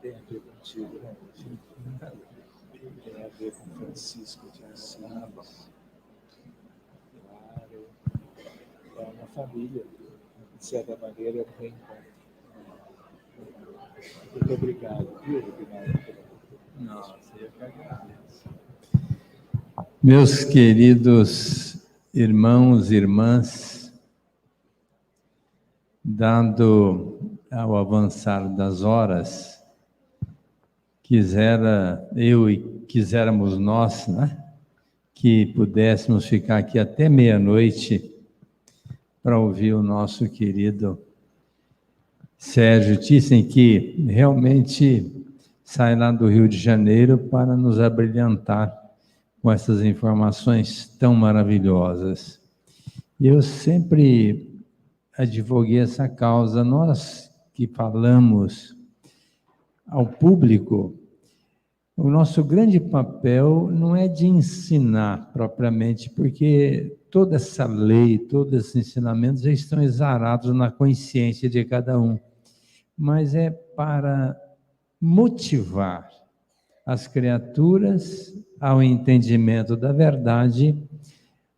Tem a ver contigo, né? Tem a ver com Francisco de Assis. Claro. É uma família. De certa maneira, é um reencontro. Muito obrigado, viu, Guilherme? Nossa, eu que agradeço. Meus queridos irmãos e irmãs, dado ao avançar das horas, quiséramos nós, né, que pudéssemos ficar aqui até meia-noite para ouvir o nosso querido Sérgio Thyssen, que realmente sai lá do Rio de Janeiro para nos abrilhantar com essas informações tão maravilhosas. E eu sempre advoguei essa causa. Nós que falamos ao público, o nosso grande papel não é de ensinar propriamente, porque toda essa lei, todos esses ensinamentos já estão exarados na consciência de cada um, mas é para motivar as criaturas ao entendimento da verdade,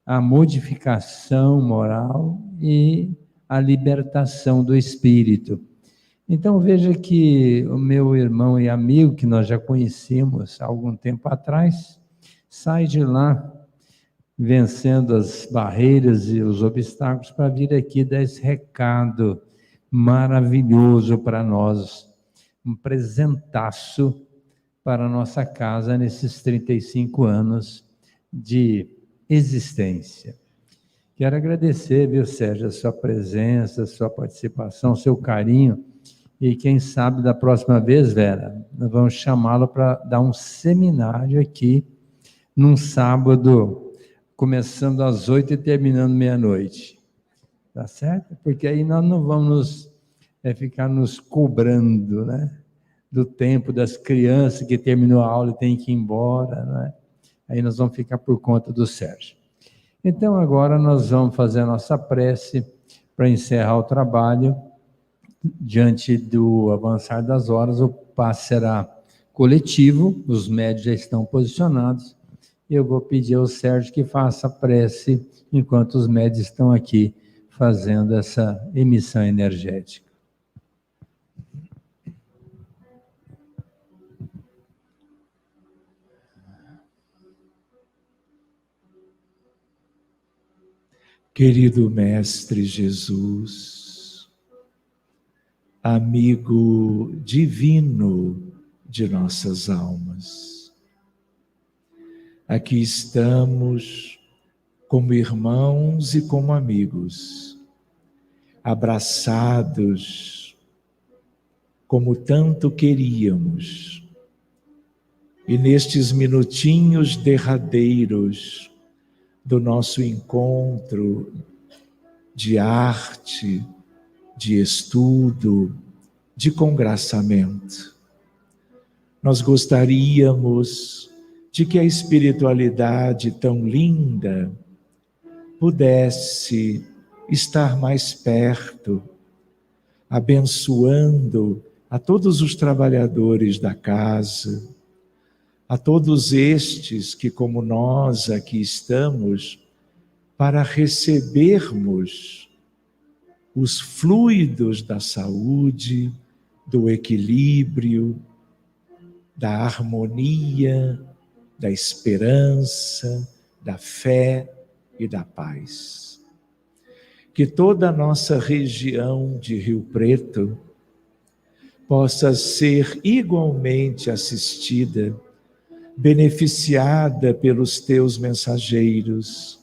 à modificação moral e à libertação do espírito. Então veja que o meu irmão e amigo, que nós já conhecemos há algum tempo atrás, sai de lá vencendo as barreiras e os obstáculos para vir aqui dar esse recado maravilhoso para nós, um presentaço para a nossa casa nesses 35 anos de existência. Quero agradecer, viu, Sérgio, a sua presença, a sua participação, o seu carinho, e quem sabe da próxima vez, Vera, nós vamos chamá-lo para dar um seminário aqui, num sábado, começando às 8 e terminando meia-noite. Tá certo? Porque aí nós não vamos ficar nos cobrando, né, do tempo das crianças que terminou a aula e tem que ir embora, né? Aí nós vamos ficar por conta do Sérgio. Então agora nós vamos fazer a nossa prece para encerrar o trabalho. Diante do avançar das horas, o passe será coletivo, os médios já estão posicionados. Eu vou pedir ao Sérgio que faça a prece enquanto os médios estão aqui fazendo essa emissão energética. Querido Mestre Jesus, amigo divino de nossas almas, aqui estamos como irmãos e como amigos, abraçados como tanto queríamos, e nestes minutinhos derradeiros do nosso encontro de arte, de estudo, de congraçamento, nós gostaríamos de que a espiritualidade tão linda pudesse estar mais perto, abençoando a todos os trabalhadores da casa, a todos estes que, como nós aqui estamos, para recebermos os fluidos da saúde, do equilíbrio, da harmonia, da esperança, da fé e da paz. Que toda a nossa região de Rio Preto possa ser igualmente assistida, beneficiada pelos teus mensageiros,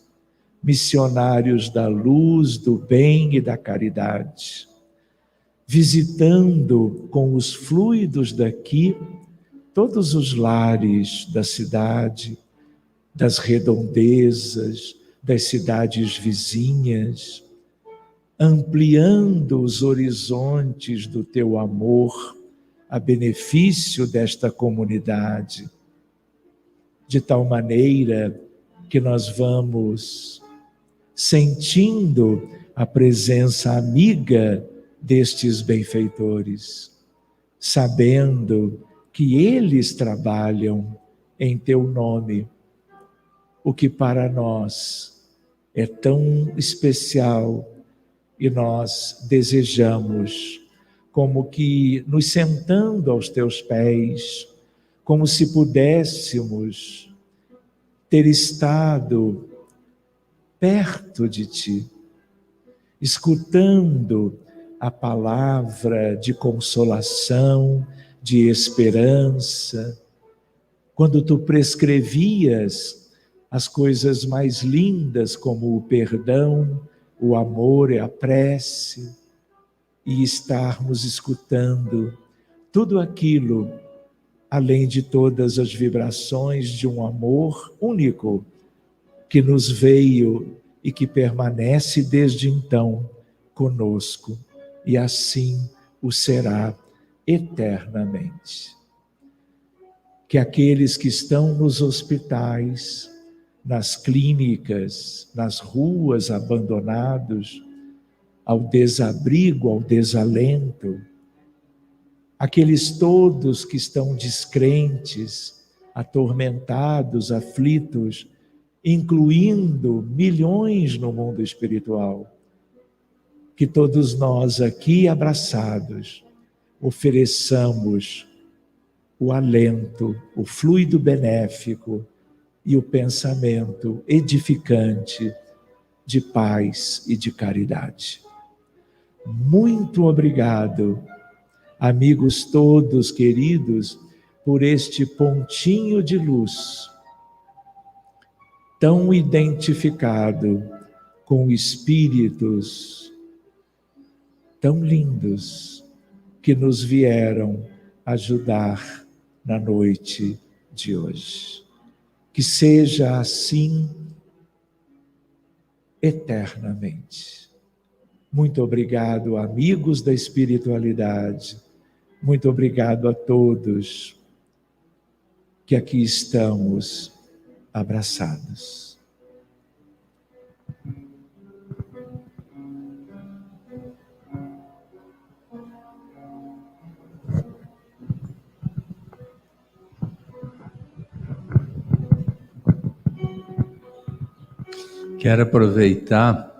missionários da luz, do bem e da caridade, visitando com os fluidos daqui todos os lares da cidade, das redondezas, das cidades vizinhas, ampliando os horizontes do teu amor a benefício desta comunidade, de tal maneira que nós vamos sentindo a presença amiga destes benfeitores, sabendo que eles trabalham em teu nome, o que para nós é tão especial, e nós desejamos, como que nos sentando aos teus pés, como se pudéssemos ter estado perto de ti, escutando a palavra de consolação, de esperança, quando tu prescrevias as coisas mais lindas como o perdão, o amor e a prece, e estarmos escutando tudo aquilo, além de todas as vibrações de um amor único que nos veio e que permanece desde então conosco, e assim o será eternamente. Que aqueles que estão nos hospitais, nas clínicas, nas ruas abandonados, ao desabrigo, ao desalento, aqueles todos que estão descrentes, atormentados, aflitos, incluindo milhões no mundo espiritual, que todos nós aqui abraçados ofereçamos o alento, o fluido benéfico e o pensamento edificante de paz e de caridade. Muito obrigado, amigos todos queridos, por este pontinho de luz, tão identificado com espíritos tão lindos que nos vieram ajudar na noite de hoje. Que seja assim eternamente. Muito obrigado, amigos da espiritualidade. Muito obrigado a todos que aqui estamos abraçados. Quero aproveitar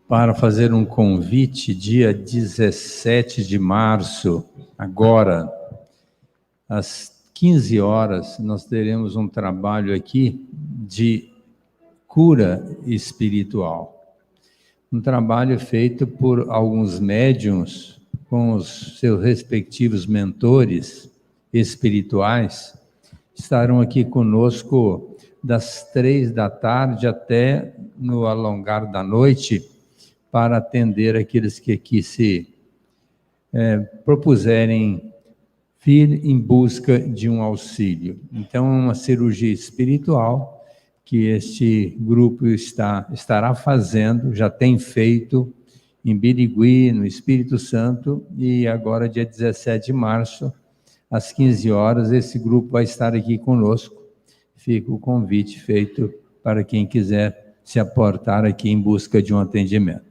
para fazer um convite, dia 17 de março, agora, às 15 horas, nós teremos um trabalho aqui de cura espiritual. Um trabalho feito por alguns médiuns, com os seus respectivos mentores espirituais, estarão aqui conosco das 3 da tarde até no alongar da noite, para atender aqueles que aqui se propuserem vir em busca de um auxílio. Então, é uma cirurgia espiritual que este grupo estará fazendo, já tem feito em Birigui, no Espírito Santo, e agora, dia 17 de março, às 15 horas, esse grupo vai estar aqui conosco. Fica o convite feito para quem quiser se aportar aqui em busca de um atendimento.